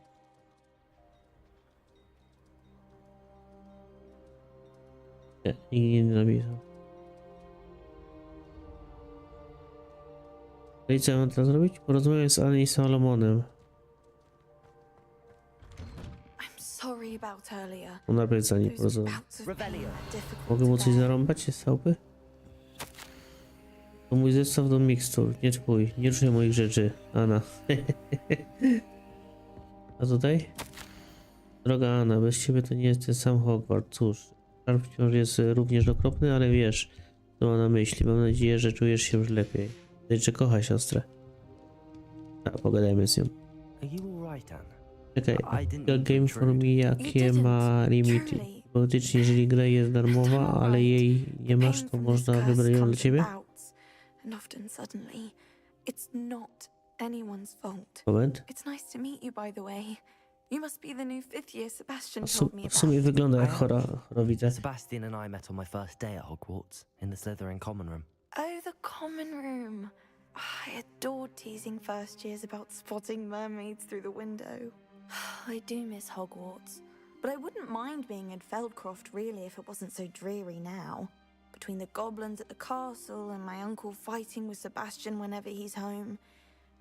Nie, nikt nie napisał. No i co ja mam teraz zrobić? Porozmawiam z Annie i Salomonem. I'm sorry about earlier. On najpierw z Annie Those porozmawiam. bouts of Revelio. pain are difficult Mogę mu to coś bear. zarąbać z chałupy? To mój zestaw do mikstur, nie twój, nie ruszaj moich rzeczy, Anna. A tutaj? Droga Anna, bez ciebie to nie jest ten sam Hogwart, cóż. Szarp wciąż jest również okropny, ale wiesz, co ma na myśli. Mam nadzieję, że czujesz się już lepiej. Że kocha siostrę. A, pogadajmy z nią. Are you alright, Anne? Czekaj, I didn't a mean to game for intrude. me, jakie ma limity? Truly. Faktycznie, jeżeli gra jest darmowa, ale jej nie masz, to można wybrać ją dla ciebie? And often suddenly, it's not anyone's fault. Moment. It's nice to meet you, by the way. You must be the new fifth year Sebastian W told me w sumie about. wygląda jak chorowice. Sebastian and I met on my first day at Hogwarts, in the Slytherin common room. Oh, the common room. I adored teasing first years about spotting mermaids through the window. I do miss Hogwarts, but I wouldn't mind being in Feldcroft really if it wasn't so dreary now. Between the goblins at the castle and my uncle fighting with Sebastian whenever he's home,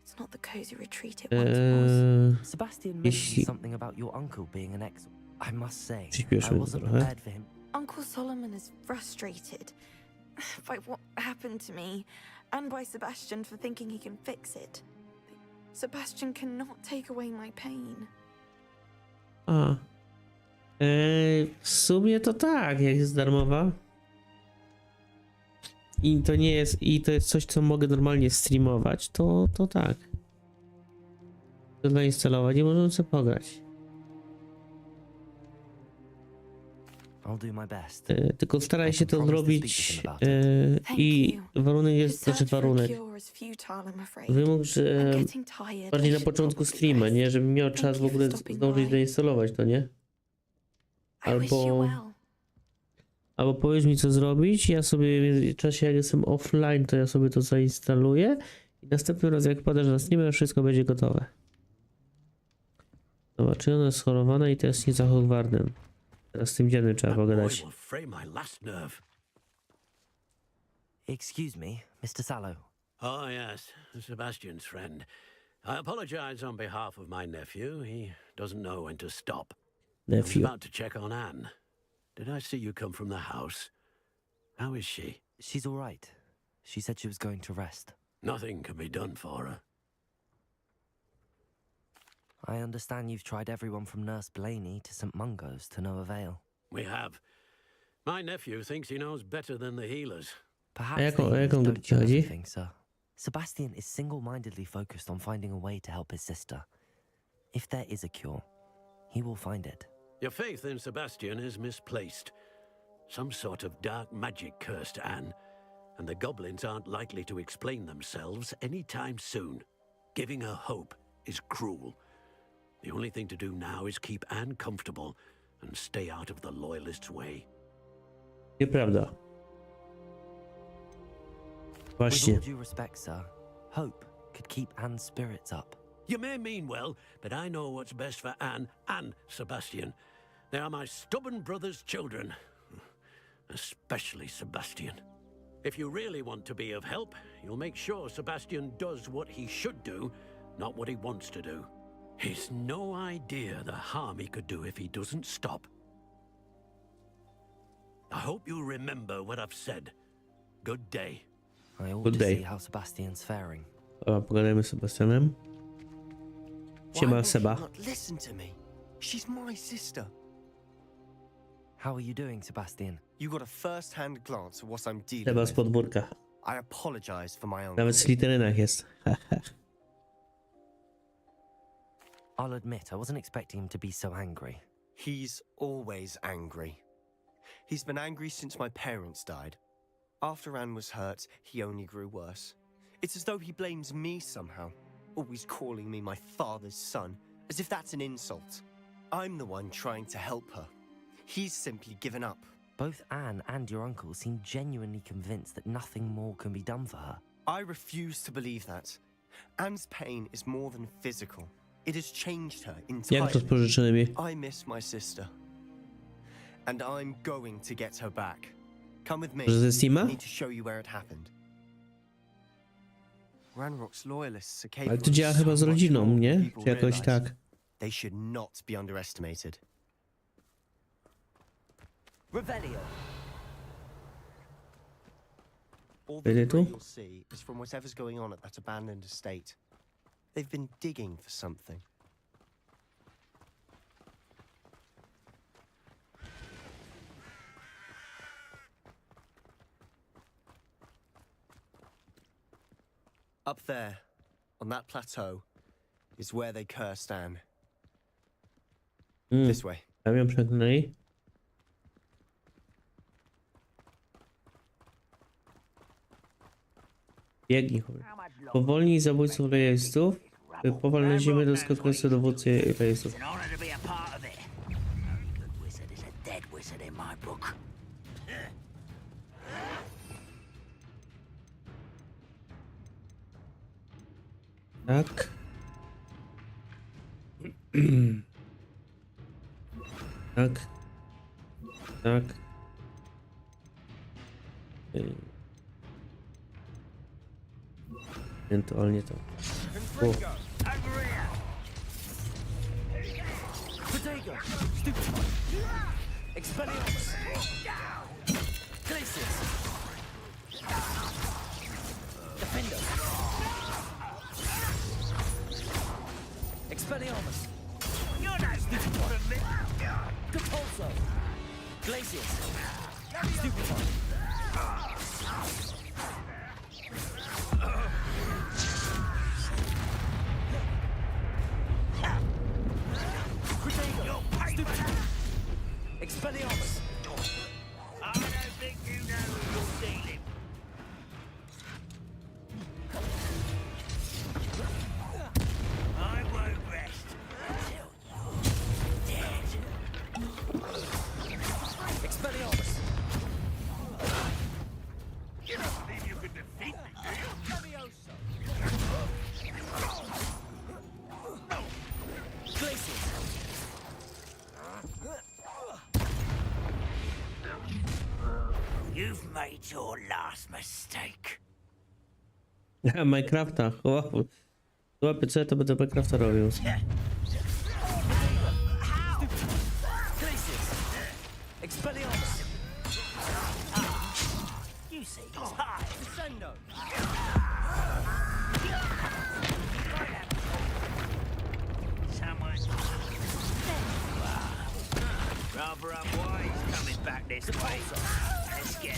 it's not the cozy retreat it once was. Sebastian Jeśli- mentioned something about your uncle being an ex. I must say, I Przyspieszył wasn't trochę. prepared for him. Uncle Solomon is frustrated by what happened to me and by Sebastian for thinking he can fix it. Sebastian cannot take away my pain. A. W sumie to tak, jak jest darmowa. I to nie jest, i to jest coś, co mogę normalnie streamować, to tak. To zainstalować i możemy sobie pograć. I'll do my best. Tylko staraj I się can to promise to speak zrobić to him about Thank i you. warunek The jest, znaczy search for a warunek. cure is futile, I'm afraid. Wymóg, że I'm getting tired. bardziej I na should początku probably streama, rest. nie? Żebym miał Thank czas w you for ogóle stopping zdążyć by. zainstalować to, nie? I wish you albo- well. Albo powiedz mi co zrobić, ja sobie w czasie jak jestem offline, to ja sobie to zainstaluję i następnym razem jak padasz na Steamie, wszystko będzie gotowe. Zobaczymy, ona jest schorowana i to jest nie za Hogwartem. Teraz z tym dziadem trzeba That boy pogadać. will fray my last nerve. Excuse me, Mr. Sallow. Oh, yes, Sebastian's friend. I apologize on behalf of my nephew. He doesn't know when to stop. I was Nephew. about to check on Anne. Did I see you come from the house? How is she? She's all right. She said she was going to rest. Nothing can be done for her. I understand you've tried everyone from Nurse Blaney to St. Mungo's to no avail. We have. My nephew thinks he knows better than the healers. Perhaps jaką the healers grę don't ci know chodzi? everything, sir. Sebastian is single-mindedly focused on finding a way to help his sister. If there is a cure, he will find it. Your faith in Sebastian is misplaced. Some sort of dark magic cursed Anne, and the goblins aren't likely to explain themselves anytime soon. Giving her hope is cruel. The only thing to do now is keep Anne comfortable and stay out of the Loyalists' way. Nieprawda. With Właśnie. all due respect, sir, hope could keep Anne's spirits up. You may mean well, but I know what's best for Anne and Sebastian. They are my stubborn brother's children. Especially Sebastian. If you really want to be of help, you'll make sure Sebastian does what he should do, not what he wants to do. He's no idea the harm he could do if he doesn't stop. I hope you'll remember what I've said. Good day. I ought Good to day. see how Sebastian's faring. Dobra, pogadajmy z Sebastianem. Why Siema, will she Seba. not listen to me? She's my sister. How are you doing, Sebastian? You got a first-hand glance at what I'm dealing Seba z with. podwórka. I apologize for my uncle. Nawet w literynach jest. I'll admit, I wasn't expecting him to be so angry. He's always angry. He's been angry since my parents died. After Anne was hurt, he only grew worse. It's as though he blames me somehow, always calling me my father's son, as if that's an insult. I'm the one trying to help her. He's simply given up. Both Anne and your uncle seem genuinely convinced that nothing more can be done for her. I refuse to believe that. Anne's pain is more than physical. It has changed her Jak to z entirely. pożyczonymi? I miss my sister. And I'm going to get her back. Come with me. Że ze I Steama? need to show you where it happened. Ranrock's loyalists are Ale capable to działa of chyba z so much rodziną, more than nie? people Czy jakoś realize. tak? They should not be underestimated. Revelio! All the Really debris too? you'll see is from whatever's going on at that abandoned estate. They've been digging for something. Up there, on that plateau, is where they cursed Anne. This way. Tam ją przegnali. Biegnij, chłopie. Powolnij zabójców rejestrów. Powolne ziemię doskakujące dowódcy rejestrów. It's an honor to be a part of it. A good wizard is a dead wizard in my book. Tak. Tak. Tak. Ewentualnie to. O. Protego! Stupefy! Expelliarmus! Glacius! Defender! Expelliarmus! You're no stupid from me. Capulso! Glacius! Stupefy! Protego! Stupefy! Expelliarmus! I don't think you know who you're dealing. I won't rest until you're dead. Expelliarmus! You don't believe you can defeat me, do you? Glacius! You've made your last mistake. Minecrafta. Chłopie, co ja to będę Minecrafta robił? Glacius! Expelliarmus! You see, it's high. Descendo! Someone this way. Let's get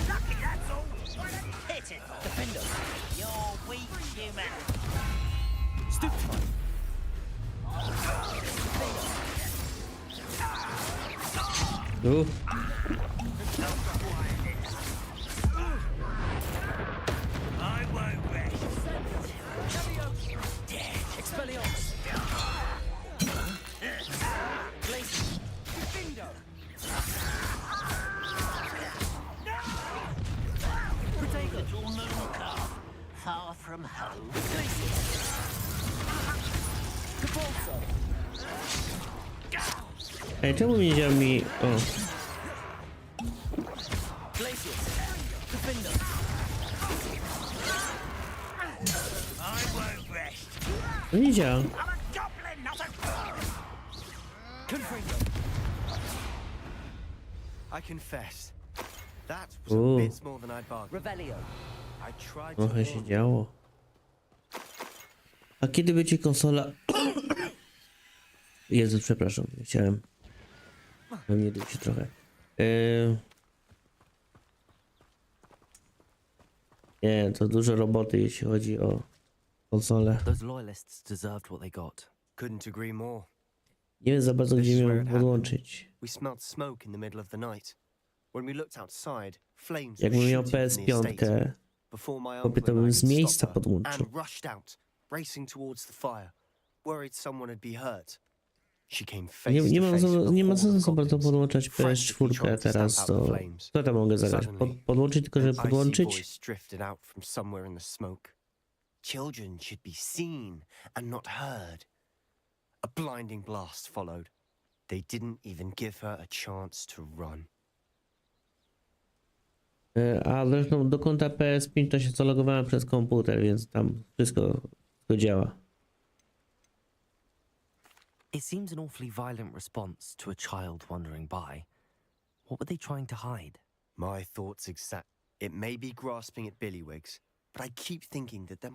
lucky, that's all. Hit it. Defender. You're weak, human. I won't rest. Dead. Expelliarmus. Little moon calf, far from home. Ej, czemu nie działa mi... O. I won't rest. No nie działa. I'm a goblin, not a... I confess, that was a Ooh. bit more than I'd bargained. Revelio. I tried to Trochę się warn you. działo. A kiedy będzie konsola... Jezu, przepraszam, chciałem... We mnie dusi trochę. Nie, to dużo roboty, jeśli chodzi o konsolę. Those loyalists deserved what they got. Couldn't agree more. Nie wiem za bardzo, This gdzie is where miał it podłączyć. We smelled smoke in the middle of the night. When we looked outside, flames were Jakbym miał shooting from the estate. PS5, Before my chłopie, uncle to and I bym could z stop miejsca her, podłączył. Anne rushed out, racing towards the fire, worried someone had been hurt. She came face Nie, nie, to mam face with a nie ma horde sensu of za bardzo goblins, podłączać frantically PS4 trying to teraz, stamp out to... the flames. Co tam mogę zagrać? Podłączyć tylko, żeby An icy podłączyć? voice drifted out from somewhere in the smoke. Children should be seen and not heard. A blinding blast followed. They didn't even give her a chance to run. A zresztą do konta PS5 to się zalogowałem przez komputer, więc tam wszystko działa. It seems an awfully violent response to a child wandering by. What were they trying to hide? My thoughts exact. It may be grasping at Billywigs, but I keep thinking that there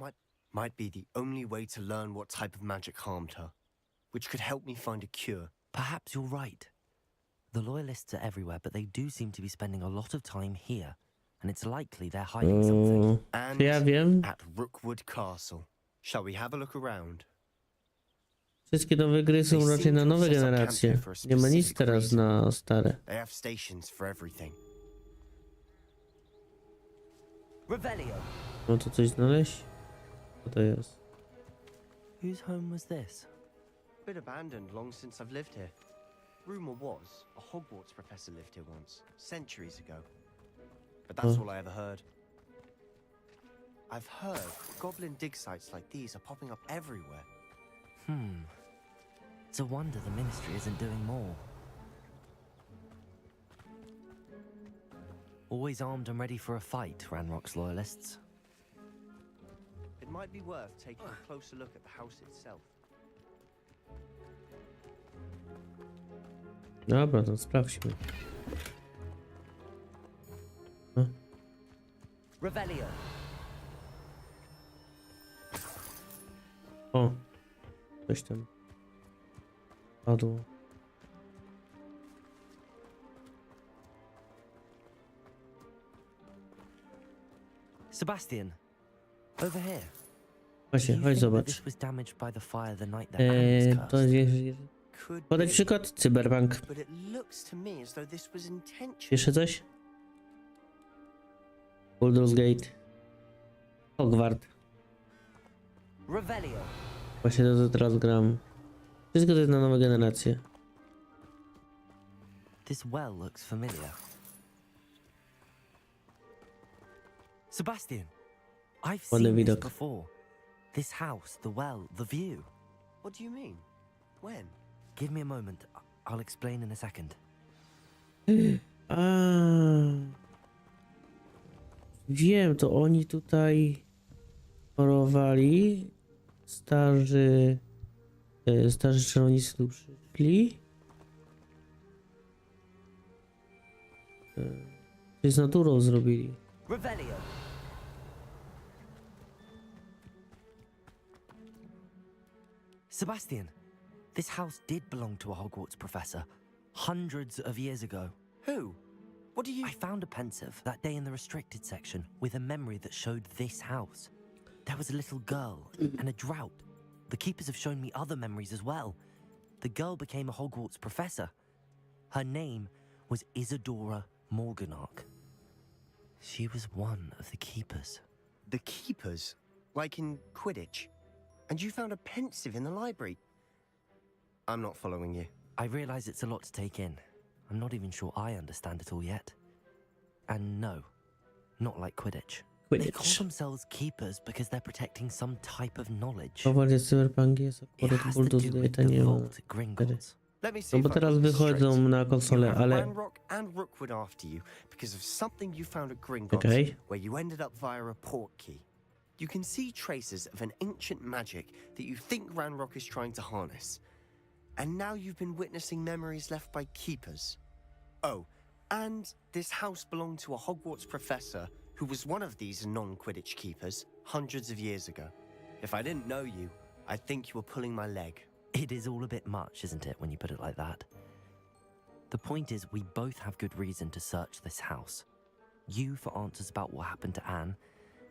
might be the only way to learn what type of magic harmed her, which could help me find a cure. Perhaps you're right. The loyalists are everywhere, but they do seem to be spending a lot of time here, and it's likely they're hiding something. And Czy ja wiem? at Rookwood Castle. Shall we have a look around? Wszystkie nowe gry są raczej na nowe generacje. Nie ma nic teraz na stare. They have stations for everything. Revelio. No to coś znaleźć? Co to jest? Whose home was this? Been abandoned long since I've lived here. Rumor was a Hogwarts professor lived here once, centuries ago. But that's all I ever heard. I've heard goblin dig sites like these are popping up everywhere. It's a wonder the Ministry isn't doing more. Always armed and ready for a fight, Ranrock's loyalists. It might be worth taking a closer look at the house itself. Dobra, to sprawdźmy. Revelio. O, coś tam padło. Sebastian, over here. Właśnie, Do you chodź think that zobacz. this was damaged by the fire the night that Anne was To cursed? jest... Could Podać be, przykład? Cyberpunk. but it looks to me as though this was intentional. Jeszcze coś? Baldur's Gate. Hogwart. Revelio. Właśnie to teraz gram. Wszystko to jest na nowe generacje. This well looks familiar. Sebastian, I've Ładny seen this widok. before. This house, the well, the view. What do you mean? When? Give me a moment. I'll explain in a second. A. Wiem, to oni tutaj chorowali. Starzy czarownicy tu przyszli. Coś z naturą zrobili. Revelio. Sebastian, this house did belong to a Hogwarts professor hundreds of years ago. Who? What do you... I found a pensive that day in the restricted section with a memory that showed this house. There was a little girl and a drought. The keepers have shown me other memories as well. The girl became a Hogwarts professor. Her name was Isadora Morganach. She was one of the keepers. The keepers? Like in Quidditch? And you found a pensive in the library? I'm not following you. I realize it's a lot to take in. I'm not even sure I understand it all yet. And no, not like Quidditch. They call Quidditch. themselves keepers because they're protecting some type of knowledge. Powoli Cyberpunk jest It akurat has to Baldur's do with Gate, the nie ma. Vault at Gringotts. Let me see No bo if I teraz got this wychodzą straight. na You konsolę, have ale... Ranrock and Rookwood after you because of something you found at Gringotts, Okay. where you ended up via a portkey. You can see traces of an ancient magic that you think Ranrock is trying to harness. And now you've been witnessing memories left by keepers. Oh, and this house belonged to a Hogwarts professor who was one of these non-Quidditch keepers hundreds of years ago. If I didn't know you, I'd think you were pulling my leg. It is all a bit much, isn't it, when you put it like that? The point is, we both have good reason to search this house. You for answers about what happened to Anne,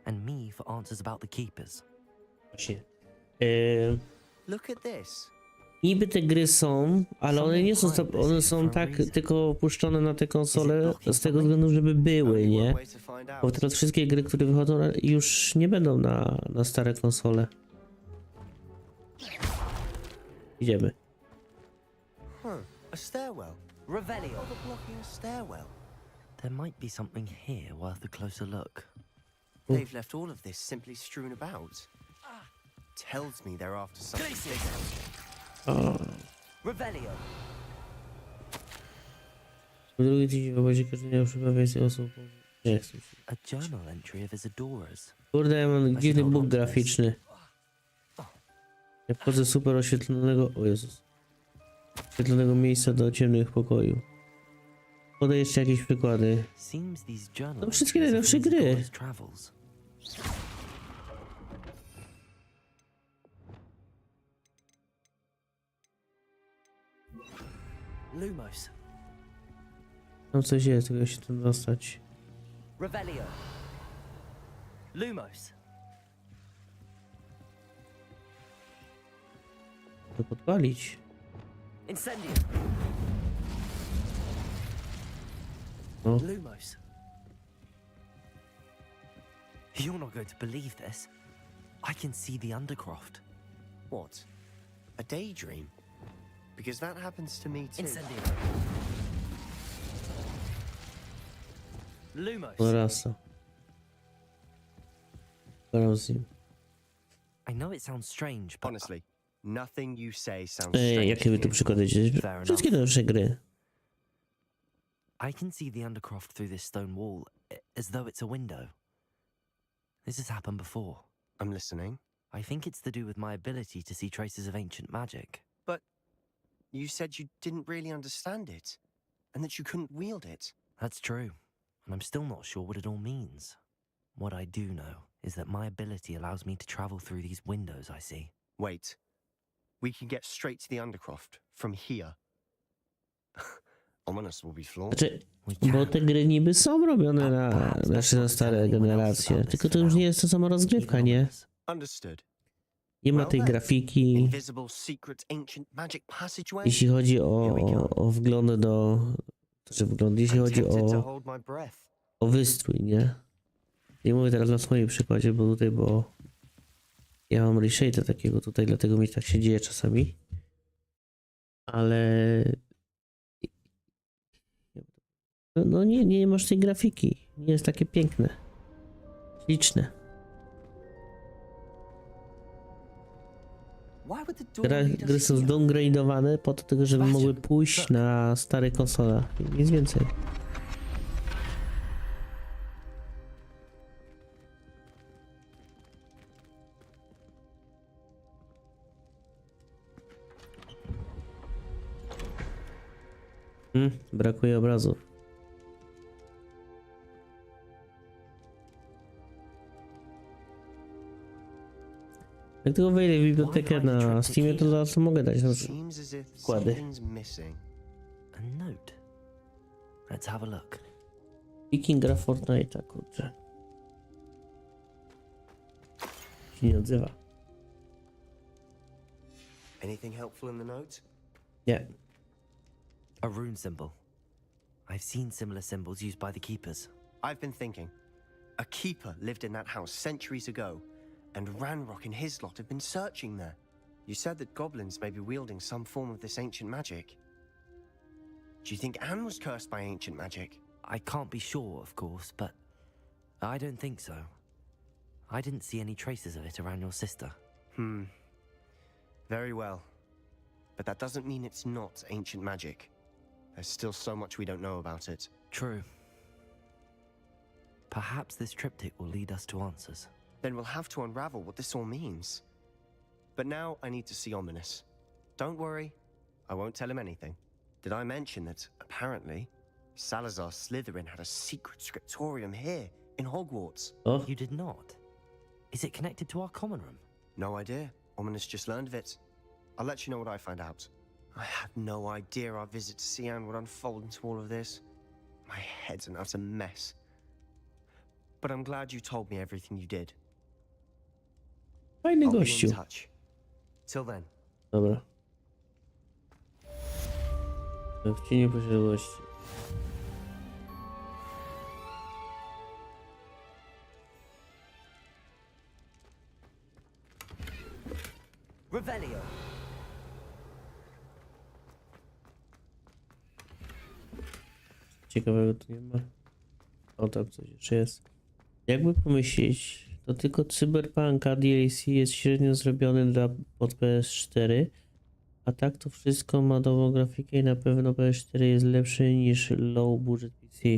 and me for answers about the keepers. Właśnie. Look at this. Niby te gry są, ale one nie są, one są tak tylko puszczone na te konsole z tego względu, żeby były, nie? Way to find Bo out. teraz wszystkie gry, które wychodzą już nie będą na stare konsole. Idziemy. A stairwell. Revelio. Overblocking a stairwell. There might be something here worth a closer look. They've left all of this simply strewn about. Tells me they're after something bigger. Revelio. W drugiej tydzień w obozie każdy miał chyba więcej osób. Nie chcę się. A journal entry of Isadora's. Kurde, ja mam dziwny bóg graficzny. Ja wchodzę z super oświetlonego... O Jezus. Oświetlonego miejsca do ciemnych pokoju. Podaj jeszcze jakieś przykłady. Seems these journal No wszystkie entries of najnowsze gry. Isadora's travels. Lumos. Tam coś jest, tylko się tam dostać. Revelio. Lumos. To podpalić. Incendio. No. Lumos. You're not going to believe this. I can see the Undercroft. What? A daydream? Because that happens to me too. Incendio. Lumos. Rasa. Pogadam z nim. I know it sounds strange, but Honestly, nothing you say sounds Ej, strange jakie to wy tu me. przykłady idziecie? Fair Wszystkie najnowsze gry. I can see the Undercroft through this stone wall, as though it's a window. This has happened before. I'm listening. I think it's to do with my ability to see traces of ancient magic. But you said you didn't really understand it, and that you couldn't wield it. That's true, and I'm still not sure what it all means. What I do know is that my ability allows me to travel through these windows I see. Wait. We can get straight to the Undercroft from here. Ominous will be flawed. Znaczy, We bo can. te gry niby są robione na stare generacje, tylko to już nie jest ta sama rozgrywka, nie? Understood. Nie ma Well tej then, grafiki. Invisible, secret, ancient magic passageway. Jeśli chodzi o wgląd do... Znaczy wgląd, jeśli I'm chodzi tempted to o hold my breath. wystrój, nie? Nie mówię teraz na swoim przykładzie, bo tutaj, bo ja mam reshade'a takiego tutaj, dlatego mi tak się dzieje czasami. Ale... No nie masz tej grafiki. Nie jest takie piękne. Śliczne. Why would the door lead Gry us są here? zdowngrade'owane po to, tylko żeby mogły pójść na stare konsole. Nic więcej. Brakuje obrazów. Jak tylko wejdę w bibliotekę na Steamie, to zaraz mogę dać na Seems as if wkłady. something's missing. A note. Let's have a look. Viking gra Fortnite'a, kurczę. Się nie odzywa. Anything helpful in the note? Nie. A rune symbol. I've seen similar symbols used by the keepers. I've been thinking. A keeper lived in that house centuries ago, and Ranrock and his lot have been searching there. You said that goblins may be wielding some form of this ancient magic. Do you think Anne was cursed by ancient magic? I can't be sure, of course, but I don't think so. I didn't see any traces of it around your sister. Very well. But that doesn't mean it's not ancient magic. There's still so much we don't know about it. True. Perhaps this triptych will lead us to answers. Then we'll have to unravel what this all means. But now I need to see Ominous. Don't worry, I won't tell him anything. Did I mention that, apparently, Salazar Slytherin had a secret scriptorium here, in Hogwarts? O, You did not. Is it connected to our common room? No idea. Ominous just learned of it. I'll let you know what I find out. I had no idea our visit to Cian would unfold into all of this. My head's an utter mess. But I'm glad you told me everything you did. fajny I'll be gościu. in touch. Till then. Dobra. W cieniu posiadłości. Revelio. Ciekawego tu nie ma. O, tam coś jeszcze jest. Jakby pomyśleć, to tylko Cyberpunka DLC jest średnio zrobiony pod PS4. A tak to wszystko ma nową grafikę i na pewno PS4 jest lepszy niż low budget PC.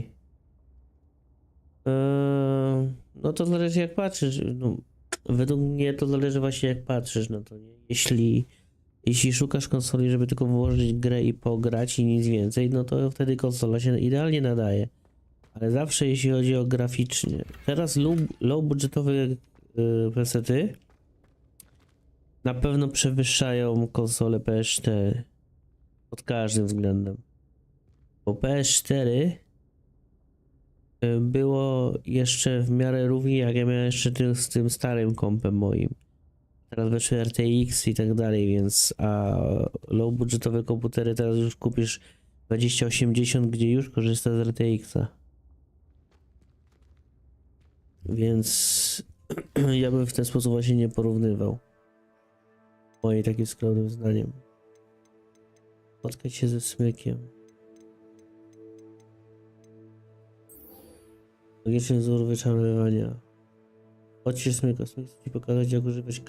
No to zależy jak patrzysz. No, według mnie to zależy właśnie jak patrzysz na to, nie? Jeśli szukasz konsoli, żeby tylko włożyć grę i pograć i nic więcej, no to wtedy konsola się idealnie nadaje. Ale zawsze jeśli chodzi o graficznie. Teraz low budżetowe PC-ty na pewno przewyższają konsolę PS4 pod każdym względem. Bo PS4 było jeszcze w miarę równie jak ja miałem jeszcze z tym starym kompem moim. Teraz weszły RTX i tak dalej, więc low budżetowe komputery teraz już kupisz 2080, gdzie już korzysta z RTX-a. Więc ja bym w ten sposób właśnie nie porównywał. Moim takim skromnym zdaniem. Spotkać się ze smykiem. Magiczny wzór wyczarowania. Chodźcie smyka, smyk chce ci pokazać jak używać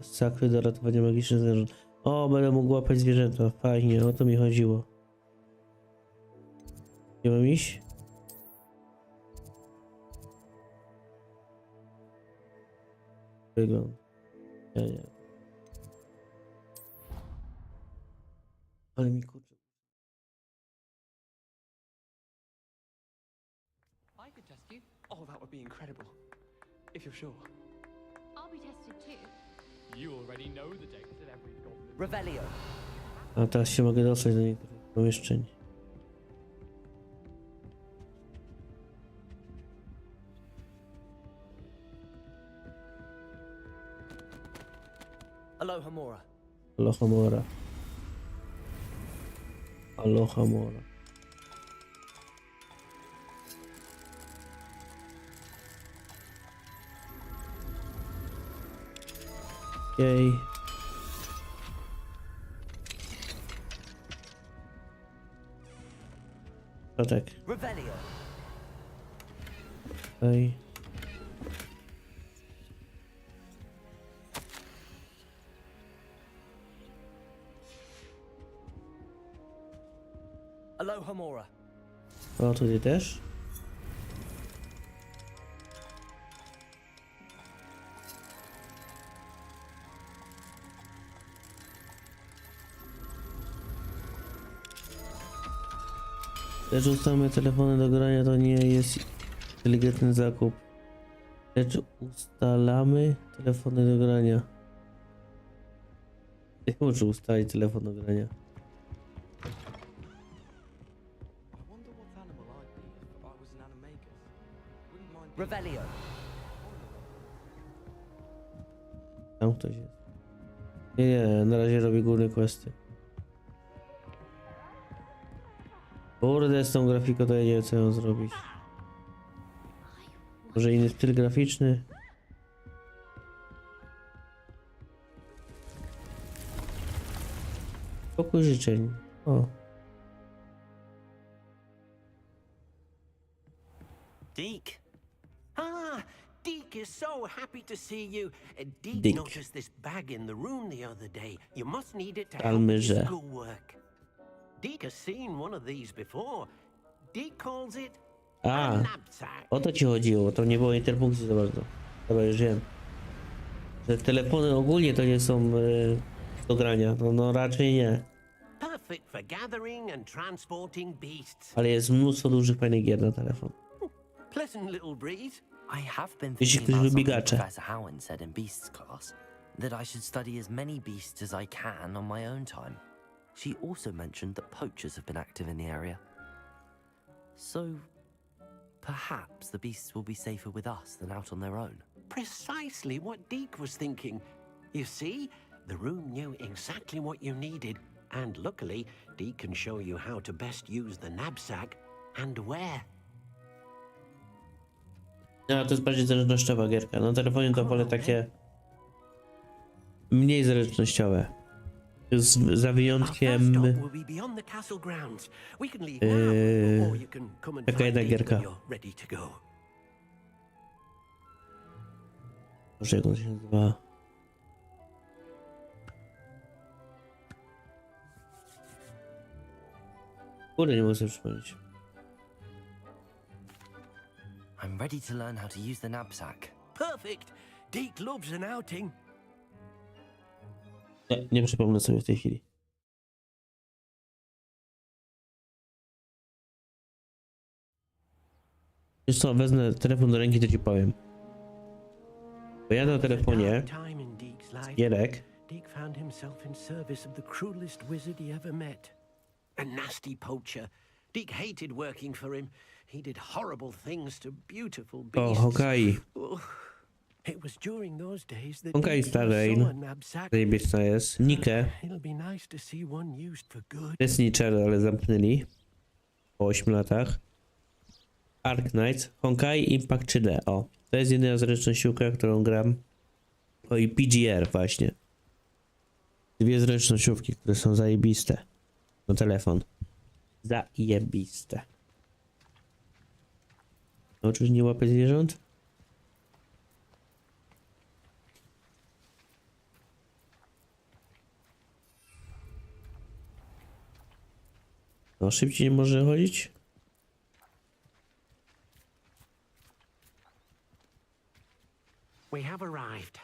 sakwy do ratowania magicznych zwierząt. O, będę mógł łapać zwierzęta. Fajnie, o to mi chodziło. Nie mam iść? Wygląd. Nie. Ale mi kurczę. I could test you. Oh, that would be incredible. If you're sure. I'll be tested too. You already know the dates of every goblin. Revelio. A teraz się mogę dostać do niektórych pomieszczeń. Alohomora. Alohomora. Alohomora. Jej. No tak. Revelio. Ej. Alohomora. O, tutaj też? Lecz ustalamy telefony do grania to nie jest inteligentny zakup. Lecz ustalamy telefony do grania. Nie muszę ustalić telefon do grania. I wonder what animal I'd be if I was an animagus. Wouldn't mind being Revelio. Tam ktoś jest. Nie, na razie robię główne questy. Kurde, z tą grafiką to ja nie wiem, co ją zrobić. Może inny styl graficzny? Pokój życzeń. O. Deke. Ah, Deke is so happy to see you. Deke Deke. noticed this bag in the room the other day. You must need it to help Almy, with your że. schoolwork. Deke has seen one of these before. Deke calls it A, a knapsack. o to ci chodziło, to nie było interpunkcji za bardzo. Dobra, już wiem. Że telefony ogólnie to nie są do grania, no raczej nie. Perfect for gathering and transporting beasts. Ale jest mnóstwo dużych fajnych gier na telefon. Pleasant little breeze. I have been Jeśli thinking ktoś about lubi something gacze. Professor Howard said in Beasts class, that I should study as many beasts as I can on my own time. She also mentioned that poachers have been active in the area. So, perhaps the beasts will be safer with us than out on their own. Precisely what Deke was thinking. You see, the room knew exactly what you needed, and luckily, Deke can show you how to best use the knapsack and where. No, to jest bardziej zręcznościowa gierka. Na telefonie to wolę takie mniej zręcznościowe. Za wyjątkiem taka jedna gierka. Może jak on się nazywa? Kurde, nie mogę sobie przypomnieć. I'm ready to learn how to use the knapsack. Perfect. Deke loves an outing. Nie przypomnę sobie w tej chwili. Wiesz co, wezmę telefon do ręki, to ci powiem. Bo ja na telefonie gierek. Deke found himself in service of the cruelest wizard he ever met. A nasty poacher. Deke hated working for him. He did horrible things to beautiful O, beasts. Hokai. It was during those days that Hokai Deke saw a Starrain. knapsack. Zajebista jest. Nike. It'll be nice to see one used for good. Destiny, ale zamknęli. Po 8 latach. Arknights. Honkai Impact 3D. O, to jest jedyna zręcznościówka, którą gram. O, i PGR właśnie. Dwie zręcznościówki, które są zajebiste. No telefon. Zajebiste. No, oczywiście nie łapę zwierząt. No, szybciej nie może chodzić. We have arrived.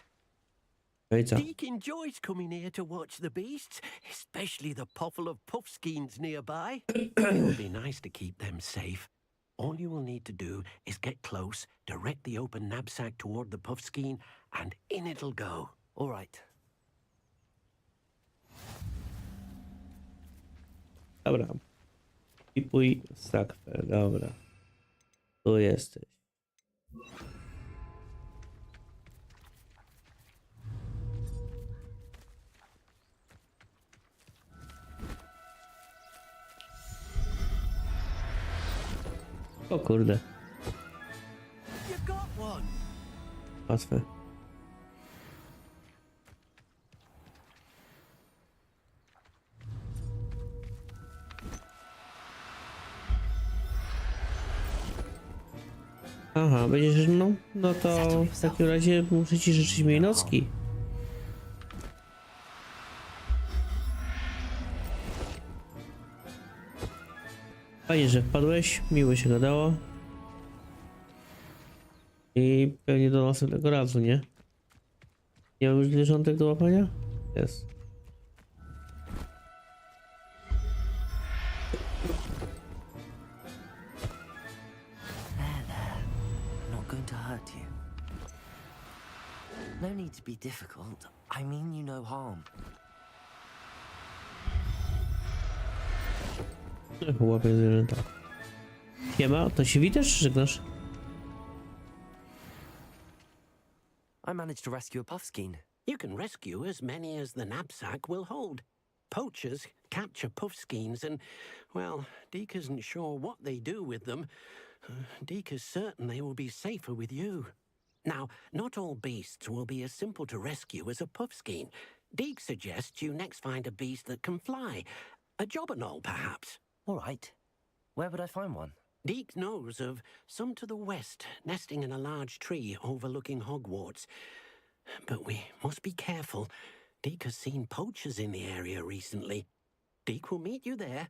No i co? Deke enjoys coming here to watch the beasts, especially the pottle of puffskeins nearby. It'll be nice to keep them safe. All you will need to do is get close, direct the open knapsack toward the puffskein, and in it'll go. All right. Dobra. Tipuj sakwę, dobra. Tu jesteś. O kurde. You got one. Łatwe. Aha, będziesz no to w takim razie muszę ci życzyć miłej nocki. Fajnie, że wpadłeś, miło się gadało. I pewnie do następnego razu, nie? Nie mam już zwierzątek do łapania? Jest. Not going to hurt you. No need to be difficult. I mean you no harm. Łapie zwierzęta. Siema, to się witasz czy żegnasz? I managed to rescue a puffskein. You can rescue as many as the knapsack will hold. Poachers capture puffskeins and, well, Deke isn't sure what they do with them. Deke is certain they will be safer with you. Now, not all beasts will be as simple to rescue as a puffskein. Deke suggests you next find a beast that can fly. A jobberknoll, perhaps. All right. Where would I find one? Deke knows of some to the west, nesting in a large tree overlooking Hogwarts. But we must be careful. Deke has seen poachers in the area recently. Deke will meet you there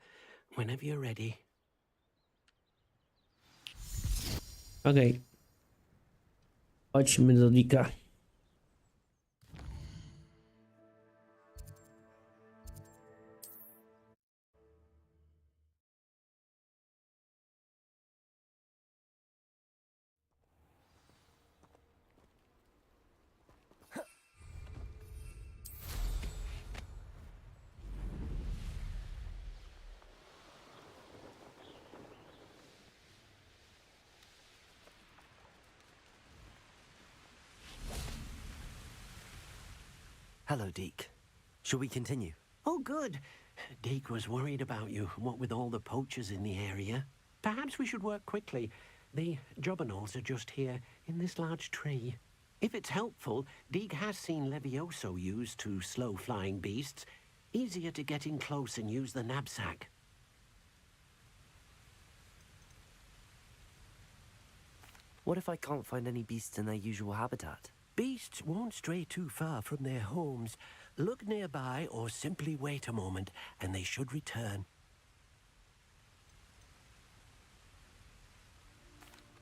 whenever you're ready. Okej. Chodźmy do Dika. Hello, Deke. Shall we continue? Oh, good. Deke was worried about you, what with all the poachers in the area. Perhaps we should work quickly. The jobberknolls are just here, in this large tree. If it's helpful, Deke has seen Levioso used to slow flying beasts. Easier to get in close and use the knapsack. What if I can't find any beasts in their usual habitat? Beasts won't stray too far from their homes. Look nearby or simply wait a moment, and they should return.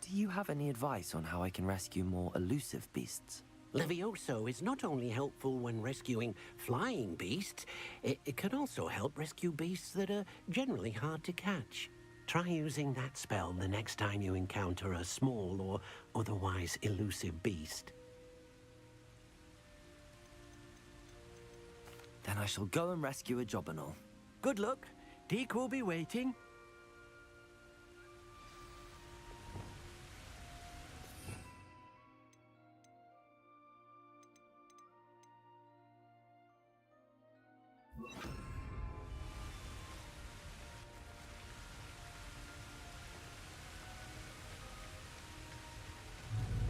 Do you have any advice on how I can rescue more elusive beasts? Levioso is not only helpful when rescuing flying beasts, it can also help rescue beasts that are generally hard to catch. Try using that spell the next time you encounter a small or otherwise elusive beast. Then I shall go and rescue a jobberknoll. Good luck. Deke will be waiting.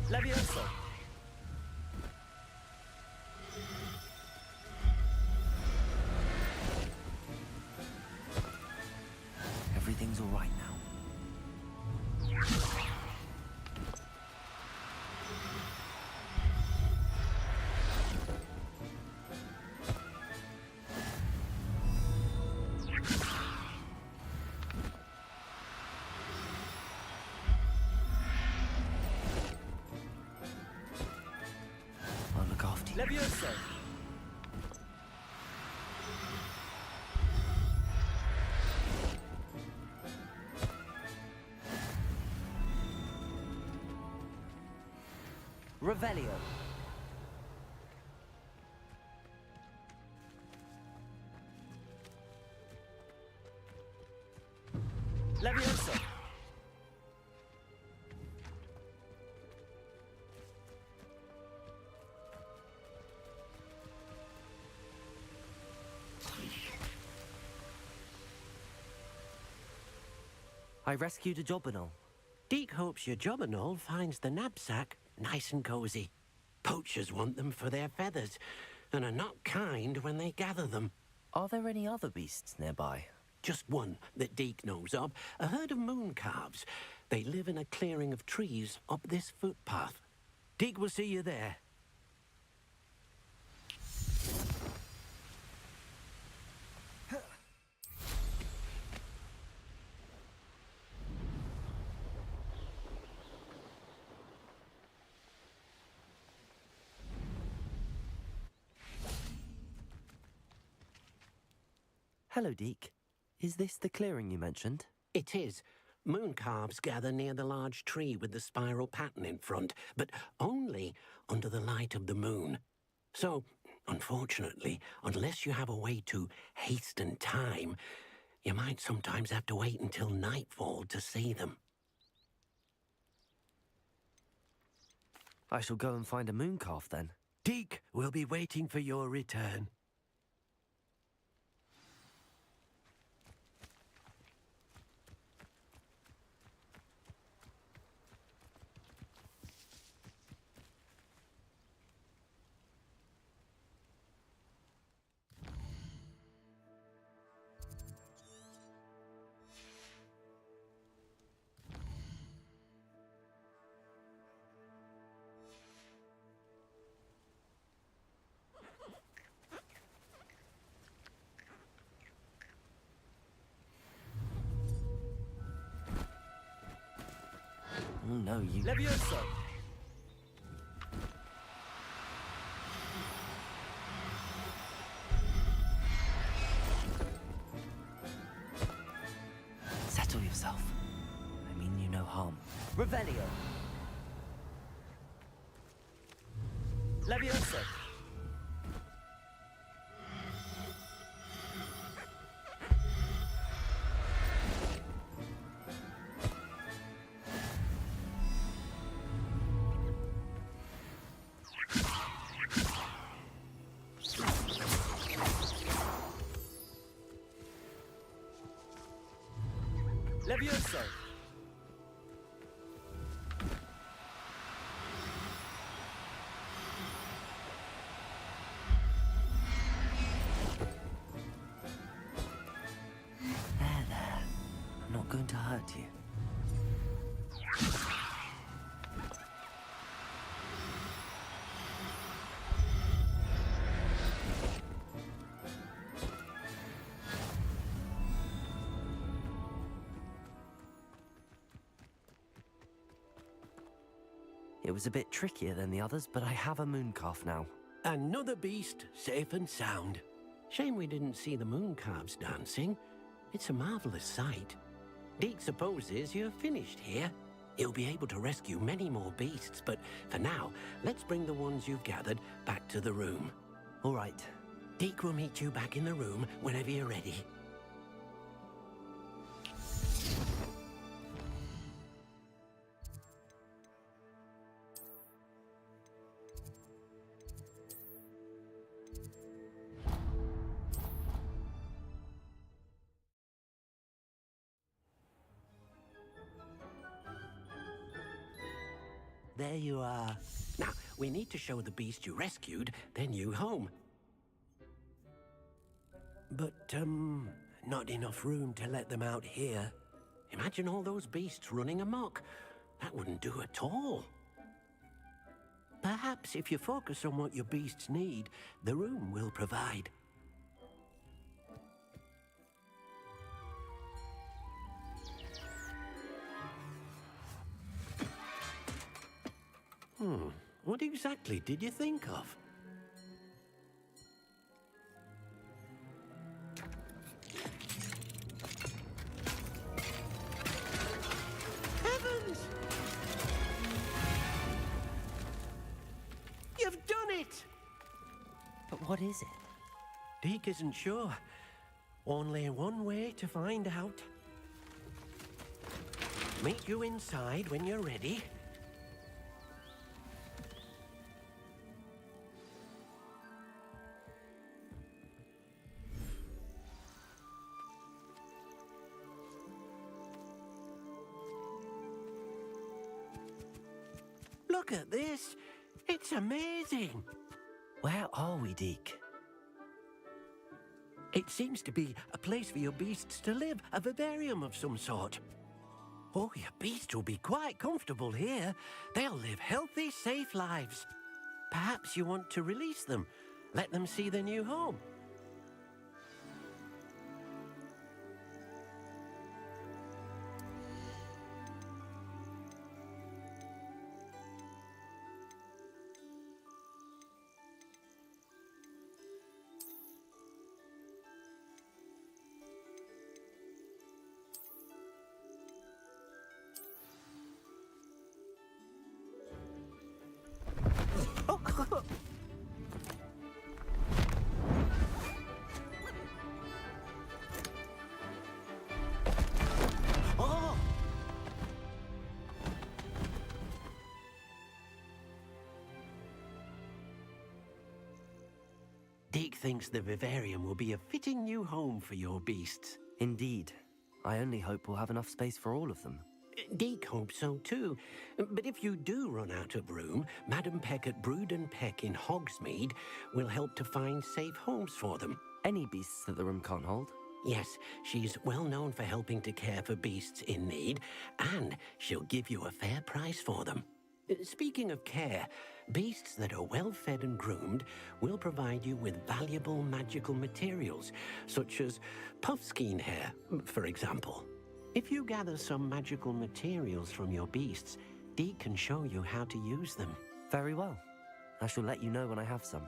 Levioso! Everything's all right now. I'll look after you. Levioso! Revelio. Levioso. I rescued a jobberknoll. Deke hopes your jobberknoll finds the knapsack nice and cozy. Poachers want them for their feathers, and are not kind when they gather them. Are there any other beasts nearby? Just one that Deke knows of, a herd of moon calves. They live in a clearing of trees up this footpath. Deke will see you there. Hello, Deke. Is this the clearing you mentioned? It is. Moon calves gather near the large tree with the spiral pattern in front, but only under the light of the moon. So, unfortunately, unless you have a way to hasten time, You might sometimes have to wait until nightfall to see them. I shall go and find a moon calf then. Deke will be waiting for your return. Oh no, you... Levioso! Settle yourself. I mean you no harm. Revelio! Levioso! Levioso! There. I'm not going to hurt you. It was a bit trickier than the others, but I have a moon calf now. Another beast, safe and sound. Shame we didn't see the moon calves dancing. It's a marvelous sight. Deke supposes you're finished here. He'll be able to rescue many more beasts, but for now, let's bring the ones you've gathered back to the room. All right. Deke will meet you back in the room whenever you're ready. There you are. Now, we need to show the beast you rescued their new home. But, not enough room to let them out here. Imagine all those beasts running amok. That wouldn't do at all. Perhaps if you focus on what your beasts need, the room will provide. What exactly did you think of? Heavens! You've done it! But what is it? Deke isn't sure. Only one way to find out. Meet you inside when you're ready. Look at this. It's amazing. Where are we, Deke? It seems to be a place for your beasts to live, a vivarium of some sort. Oh, your beasts will be quite comfortable here. They'll live healthy, safe lives. Perhaps you want to release them, let them see their new home. thinks the vivarium will be a fitting new home for your beasts. Indeed. I only hope we'll have enough space for all of them. Deke hopes so too. But if you do run out of room, Madam Peck at Brood and Peck in Hogsmeade will help to find safe homes for them. Any beasts that the room can't hold? Yes, she's well known for helping to care for beasts in need, and she'll give you a fair price for them. Speaking of care, beasts that are well fed and groomed will provide you with valuable magical materials, such as puffskein hair, for example. If you gather some magical materials from your beasts, Deke can show you how to use them. Very well. I shall let you know when I have some.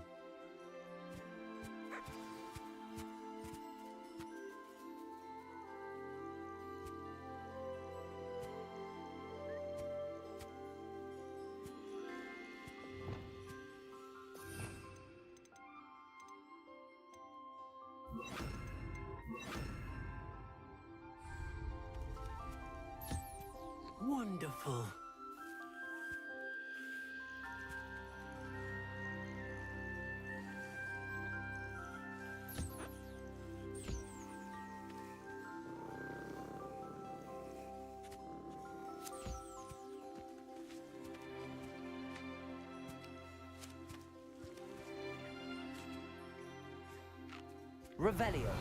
Wonderful. Revelio.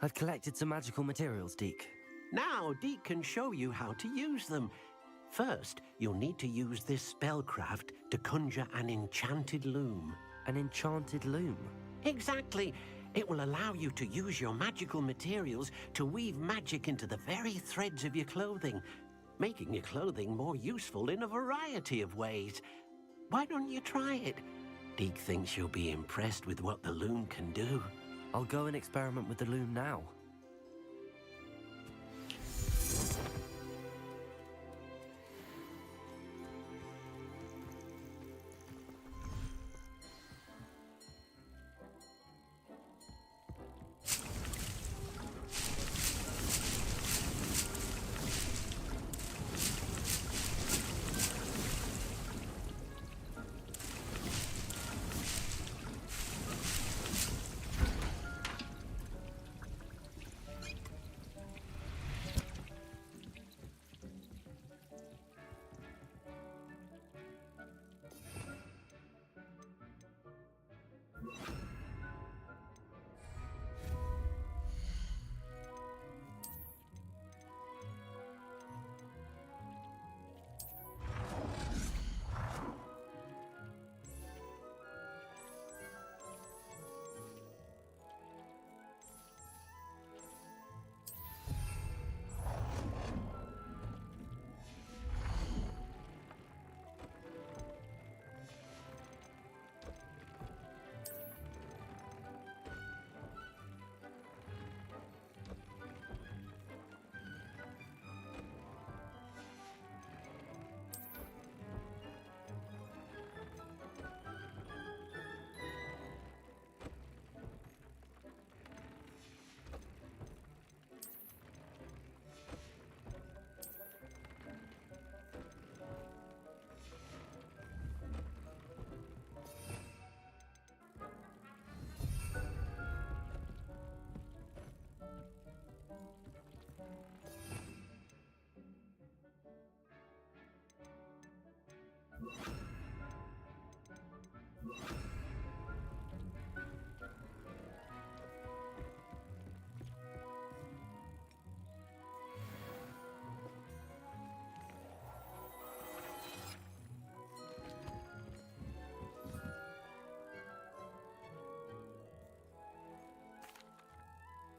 I've collected some magical materials, Deke. Now Deke can show you how to use them. First, you'll need to use this spellcraft to conjure an enchanted loom. An enchanted loom? Exactly. It will allow you to use your magical materials to weave magic into the very threads of your clothing, making your clothing more useful in a variety of ways. Why don't you try it? Deke thinks you'll be impressed with what the loom can do. I'll go and experiment with the loom now.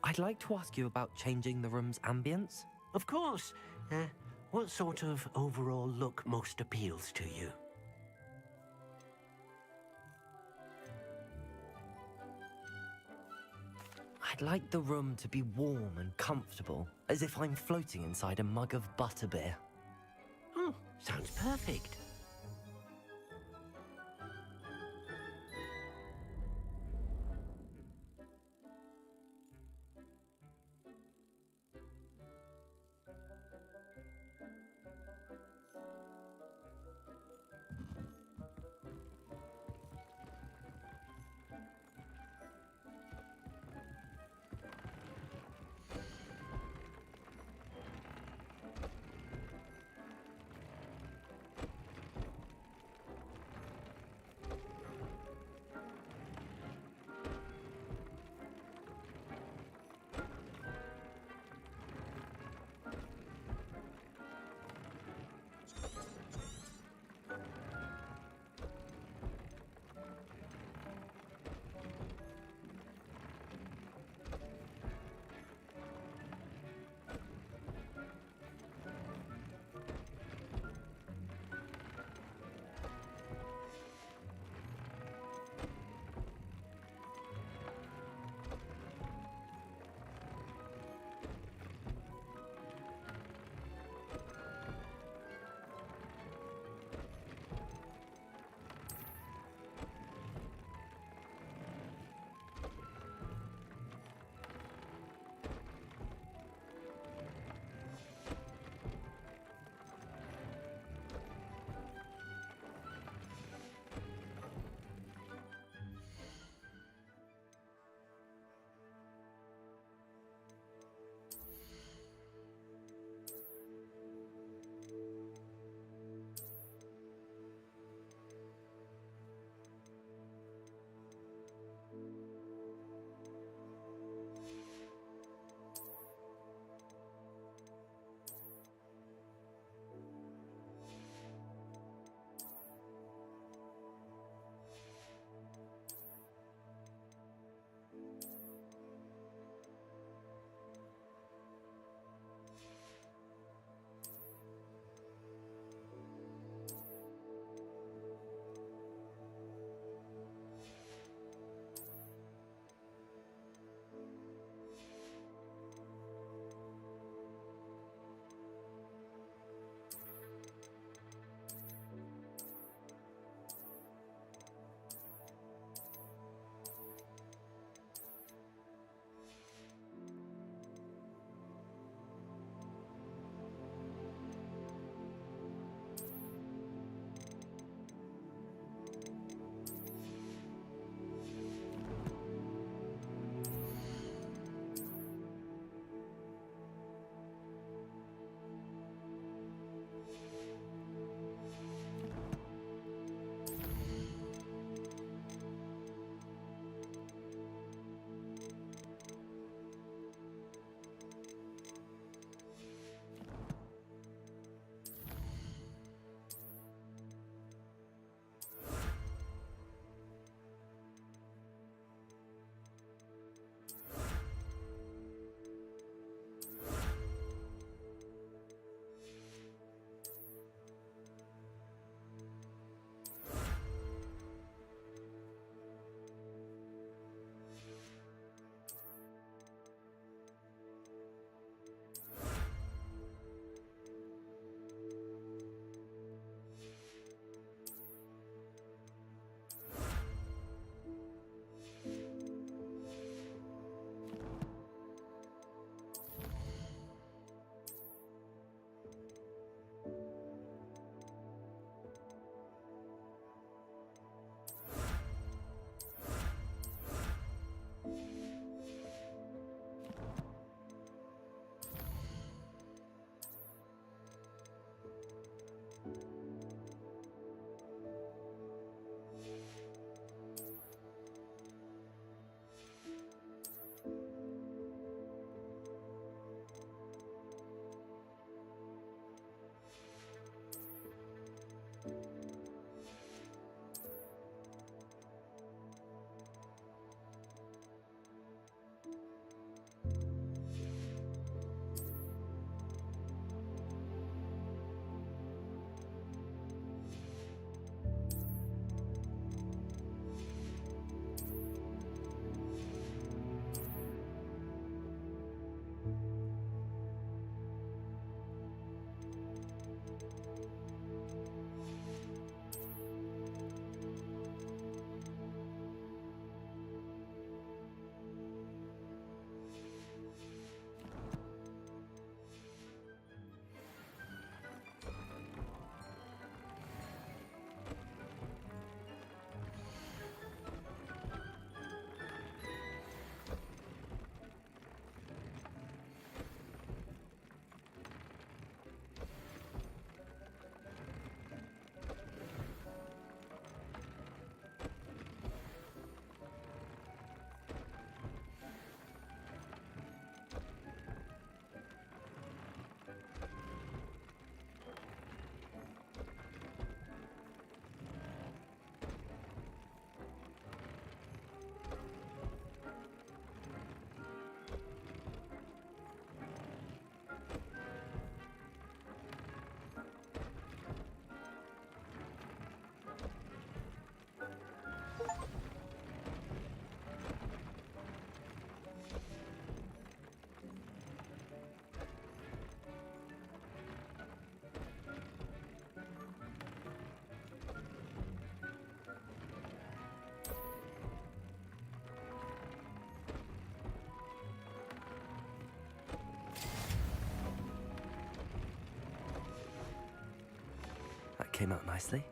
I'd like to ask you about changing the room's ambience. Of course. What sort of overall look most appeals to you? I'd like the room to be warm and comfortable, as if I'm floating inside a mug of butterbeer. Oh, sounds perfect. came out nicely.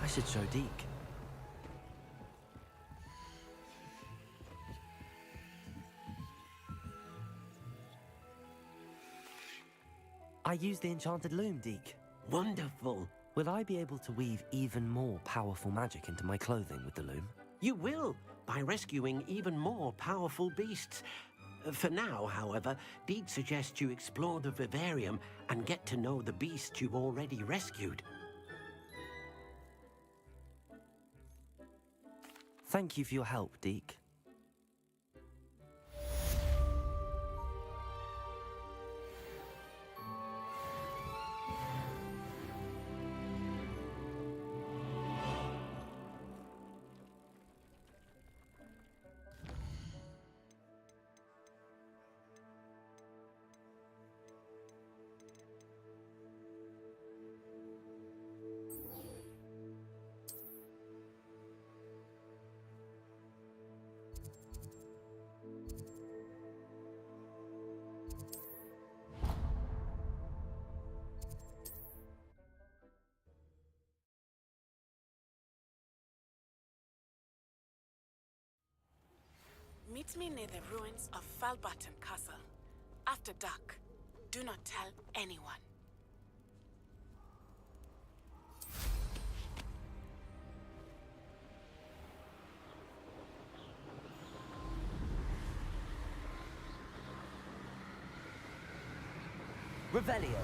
I should show Deke. I used the enchanted loom, Deke. Wonderful. Will I be able to weave even more powerful magic into my clothing with the loom? You will, by rescuing even more powerful beasts. For now, however, Deke suggests you explore the vivarium and get to know the beasts you've already rescued. Thank you for your help, Deke. Meet me near the ruins of Falbaton Castle. After dark. Do not tell anyone. Revelio.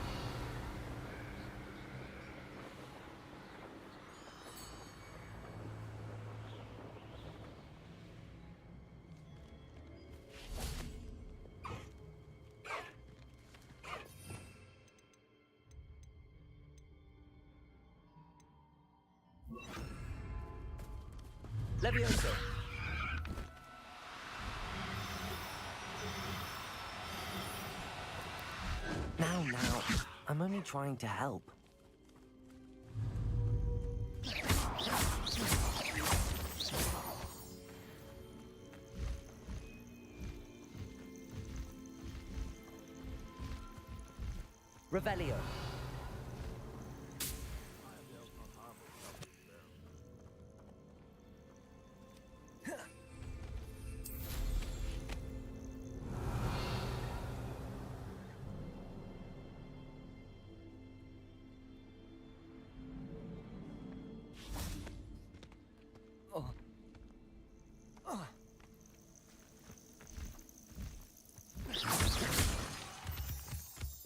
Levioso. Now, I'm only trying to help. Revelio.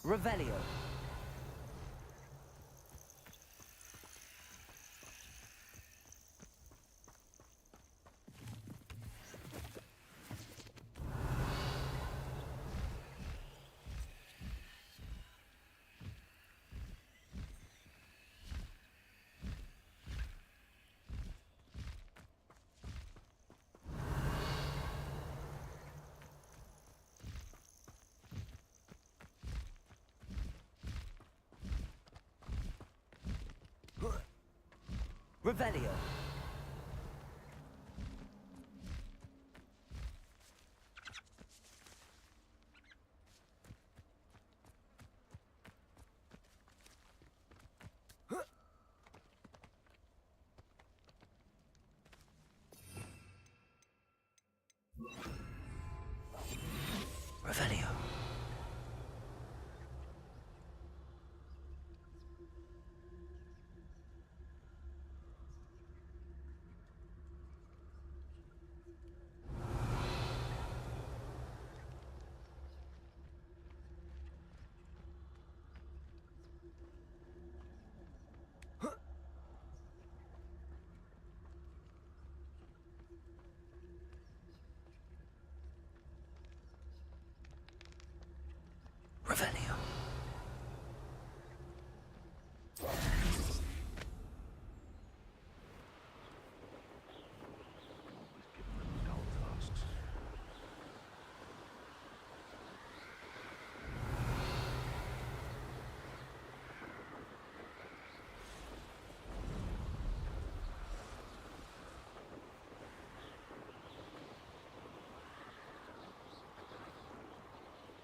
Revelio. Revelio. Revelio. Revelio.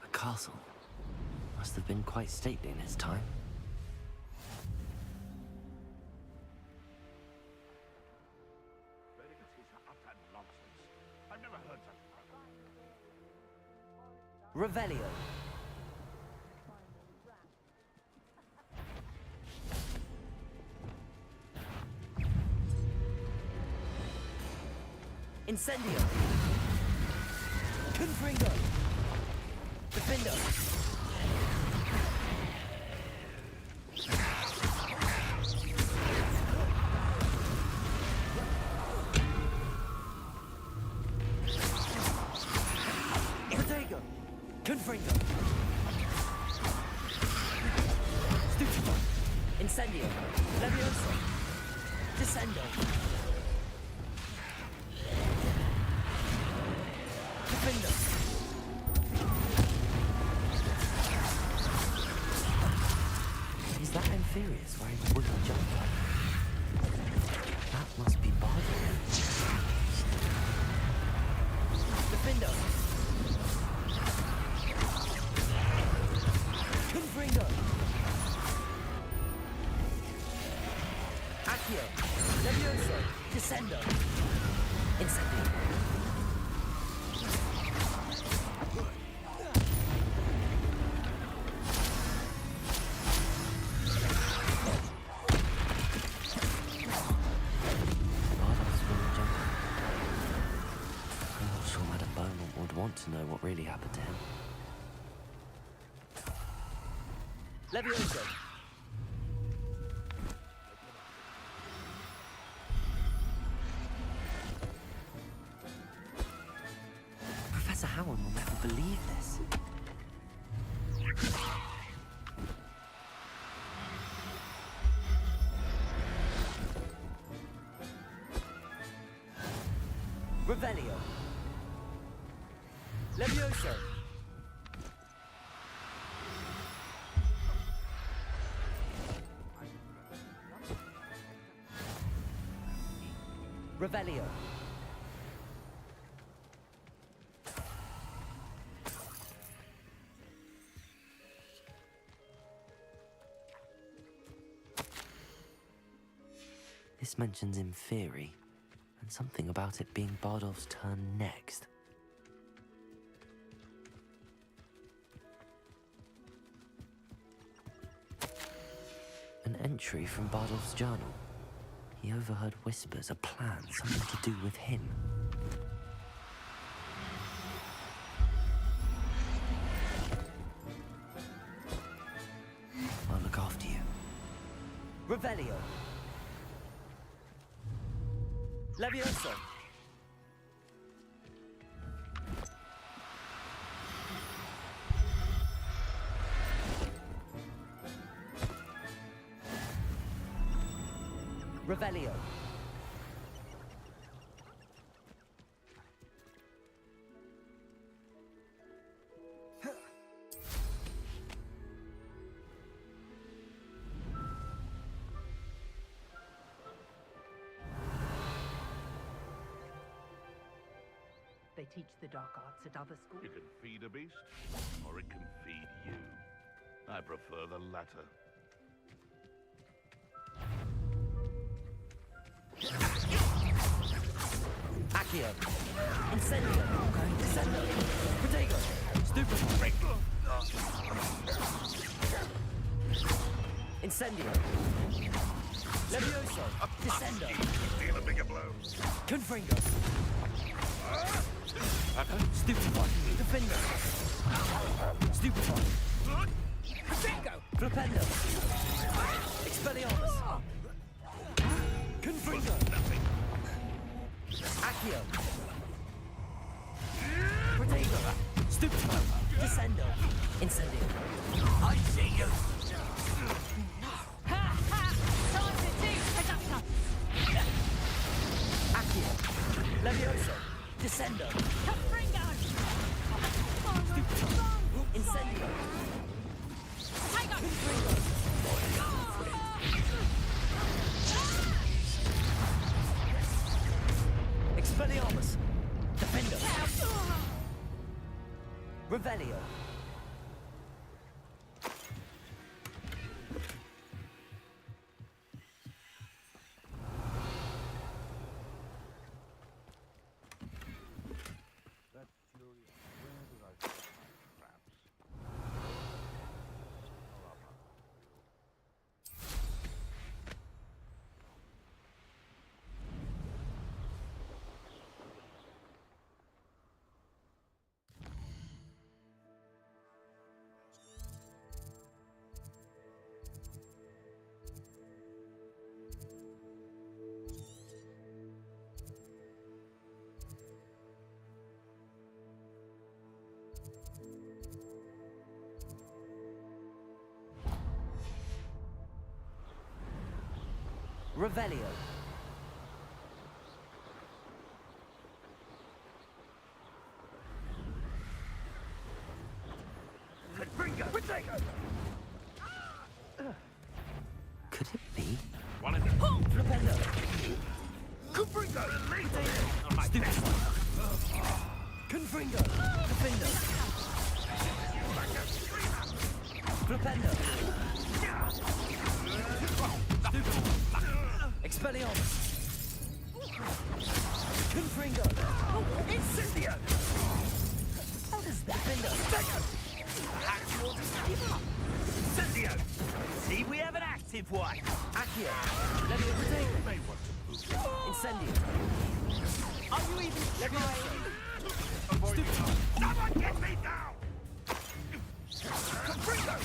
A castle. Must have been quite stately in its time. Revelio. Incendio. Confringo. Defendo. Protego. Confringo. Stupefy. Incendio. Levioso. Descendo. Defendo. Is that Amphireus wearing a wooden jumper? That must be Bardo. Defendo. Confringo. Accio. Levioso. Descendo. Incendio. To know what really happened to him. Levioso. Professor Howard will never believe this. Revelio. Levioso. Revelio. This mentions Inferi, and something about it being Bardolph's turn next. An entry from Bardolph's journal. He overheard whispers, a plan, something to do with him. I'll look after you. Revelio. Levioso. Revelio. They teach the dark arts at other schools. You can feed a beast, or it can feed you. I prefer the latter. Accio. Incendio. Descendo. Protego. Stupefy. Incendio. Levioso. Descendo. Deal a bigger blow. Confringo. Stupefy. Defendo. Stupefy. Protego. Flipendo. Expelliarmus. Confringo. Accio. Protego. Stupefy. Descendo. Incendio. I see you. Ha ha! Time to do seductor! Accio. Levioso. Descendo. Confringo! Incendio. Tiger! Expelliarmus. Defendo. Revelio. That furious. Where did I find that crap? Revelio. Could it be? One of them. Flipendo. Confringo! Confringo. Defendo. Flipendo. Expelliarmus. Confringo. Incendio! How does that? Defendo. Perhaps you want to give up? Incendio! See, we have an active one. Accio. Levio Potato. May want to move. Incendio. Are you even trying? Someone get me down! Confringo!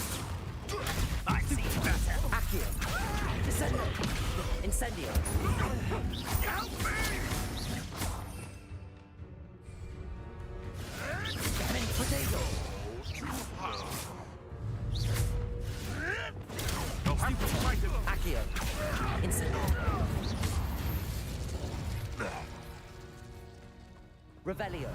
I see better. Accio. Descendo. Incendio. Help me! Mini Potato. You'll have to fight him. Accio. Incendio. Revelio.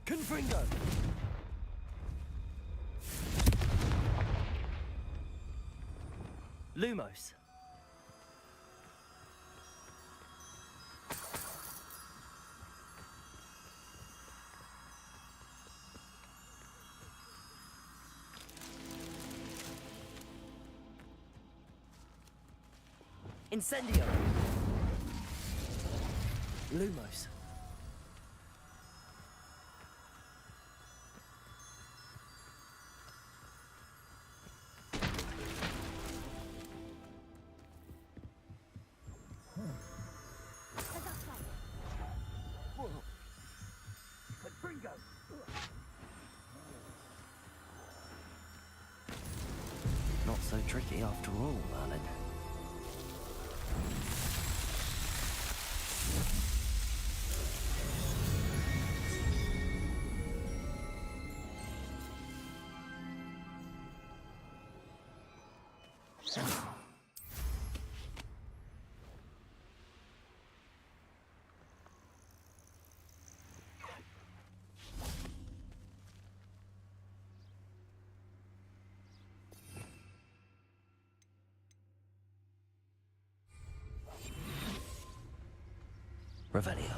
Confringo. Lumos. Incendio. Lumos. Not so tricky after all, Merlin. Revelio.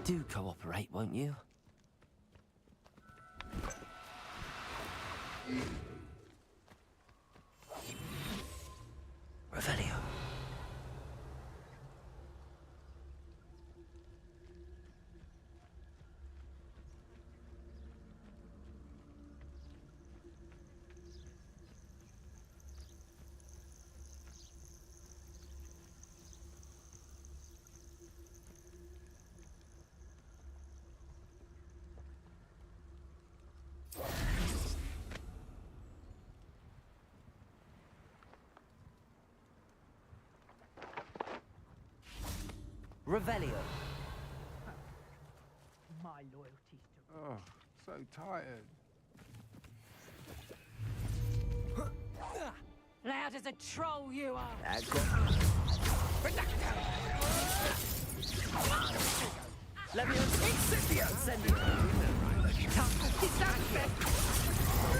Do cooperate, won't you? Revelio. Revelio. My loyalty to Oh, so tired. Loud as a troll you are. Levio. Incendio. Incendio.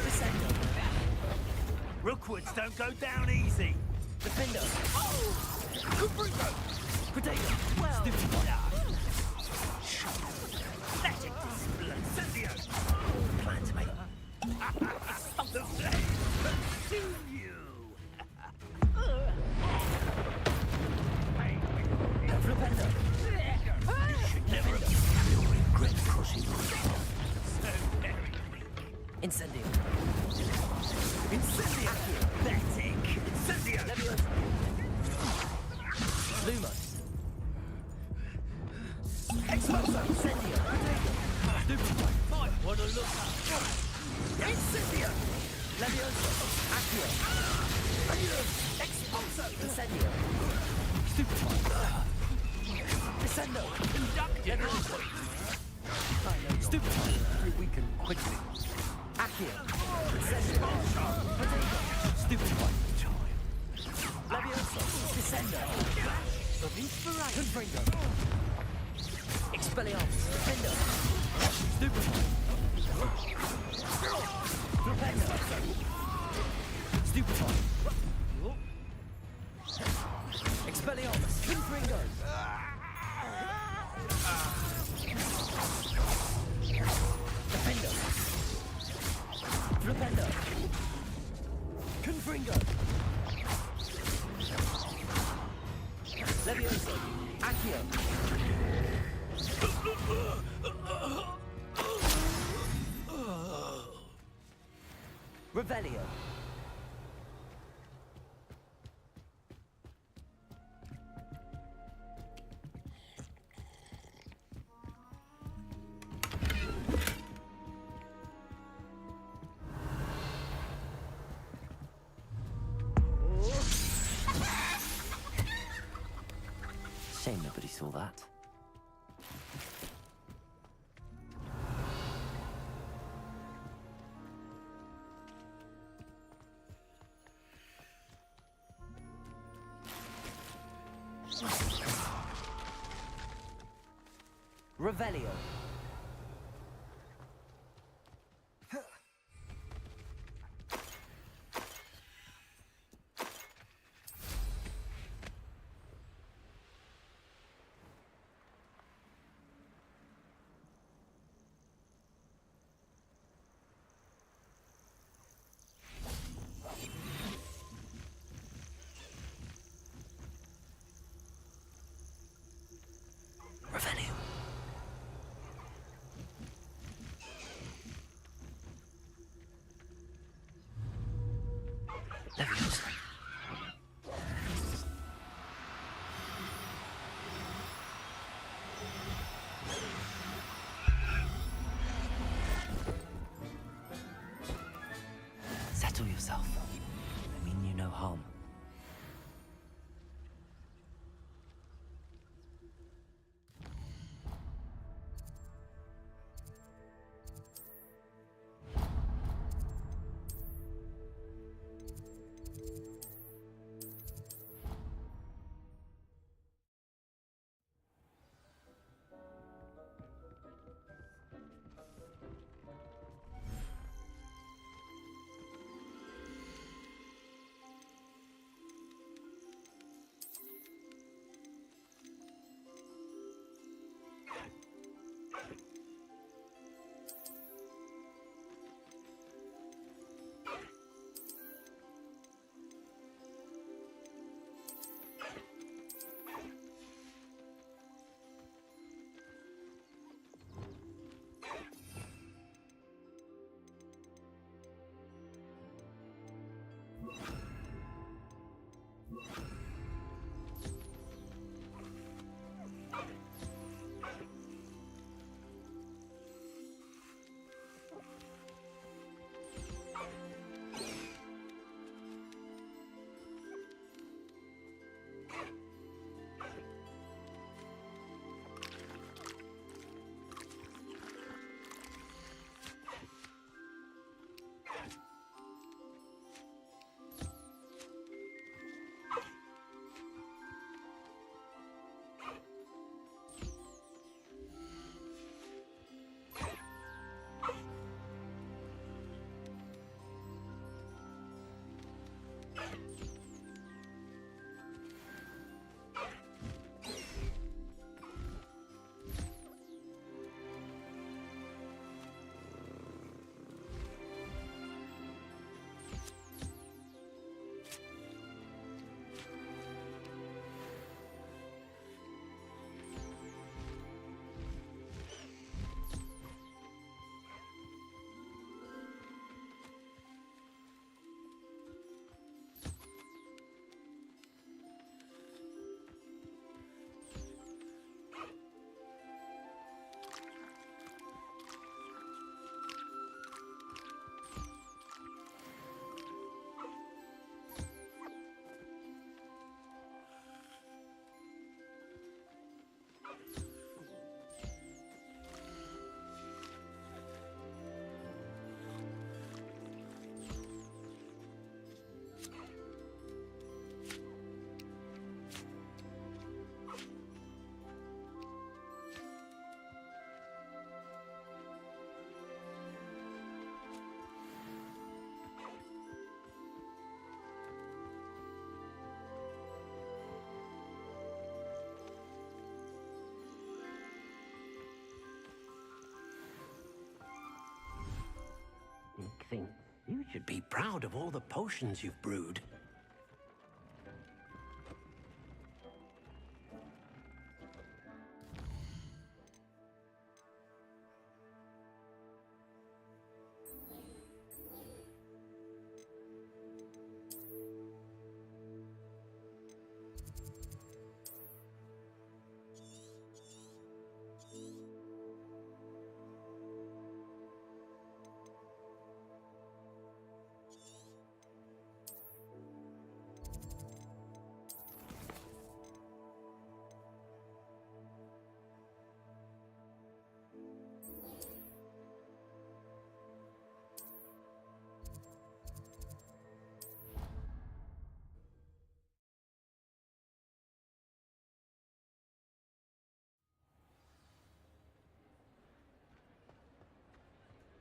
Descendo. Rookwoods don't go down easy. Defendo. Confringo! Potato. Well Stupid done. Let it explode. Incendio! Plan to make the flame consume you. Flipendo. You should never have. You'll regret crossing the line. So very weak. Incendio. Incendio! Pathetic! Incendio! Leviosa! Lumos! Exploso! Incendio! Stupefy! Might wanna look up! Incendio! Leviosa! Accio! Expulso! Incendio! Stupefy! Descendo! Inductive! Stupefy! Weaken quickly! Accio! Incendio! Potato! Stupefy! Leviosa! Descendo! Of inspiration! Confringo! Expelliarmus! Defendo! Stupefy! Propendo! Stupefy! Expelliarmus! Confringo! Defendo! Flipendo! Confringo! Levioso! Accio! Revelio! Shame nobody saw that. Revelio. Revelio. Leviosa. Settle yourself. I mean you no harm. nothing. You should be proud of all the potions you've brewed.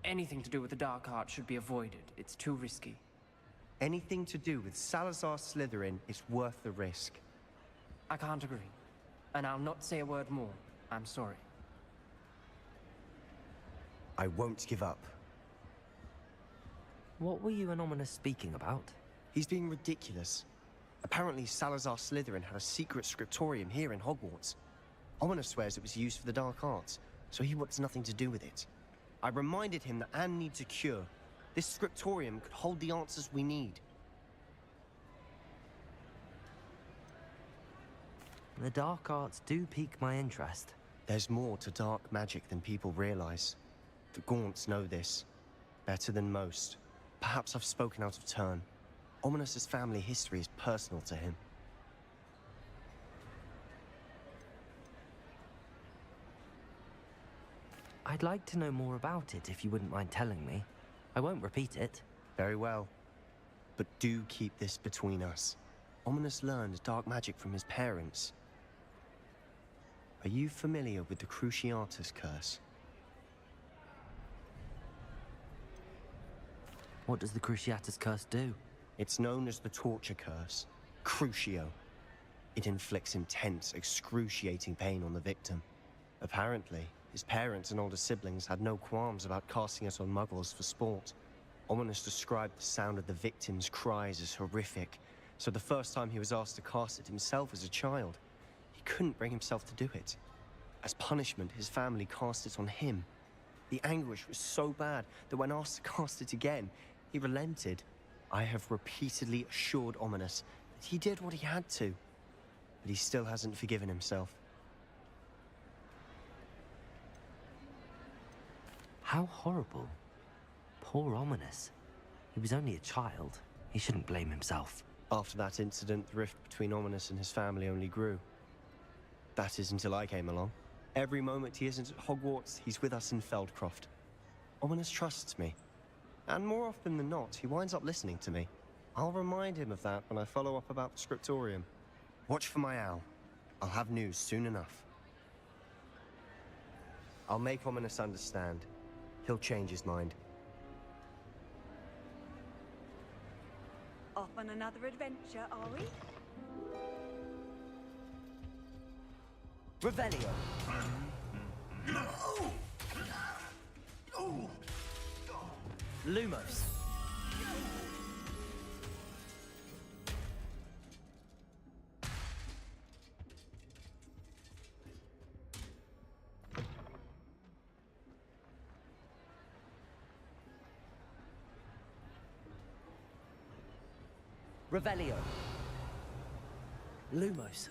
Anything to do with the dark art should be avoided. It's too risky. Anything to do with Salazar Slytherin is worth the risk. I can't agree. And I'll not say a word more. I'm sorry. I won't give up. What were you and Ominous speaking about? He's being ridiculous. Apparently Salazar Slytherin had a secret scriptorium here in Hogwarts. Ominous swears it was used for the dark arts, so he wants nothing to do with it. I reminded him that Anne needs a cure. This scriptorium could hold the answers we need. The dark arts do pique my interest. There's more to dark magic than people realize. The Gaunts know this better than most. Perhaps I've spoken out of turn. Ominous's family history is personal to him. I'd like to know more about it if you wouldn't mind telling me. I won't repeat it. Very well. But do keep this between us. Ominous learned dark magic from his parents. Are you familiar with the Cruciatus Curse? What does the Cruciatus Curse do? It's known as the Torture Curse. Crucio. It inflicts intense, excruciating pain on the victim. Apparently, his parents and older siblings had no qualms about casting it on muggles for sport. Ominous described the sound of the victim's cries as horrific, so the first time he was asked to cast it himself as a child, he couldn't bring himself to do it. As punishment, his family cast it on him. The anguish was so bad that when asked to cast it again, he relented. I have repeatedly assured Ominous that he did what he had to, but he still hasn't forgiven himself. How horrible. Poor Ominous. He was only a child. He shouldn't blame himself. After that incident, the rift between Ominous and his family only grew. That is until I came along. Every moment he isn't at Hogwarts, he's with us in Feldcroft. Ominous trusts me. And more often than not, he winds up listening to me. I'll remind him of that when I follow up about the scriptorium. Watch for my owl. I'll have news soon enough. I'll make Ominous understand. He'll change his mind. Off on another adventure, are we? Revelio. Lumos. Revelio. Lumos.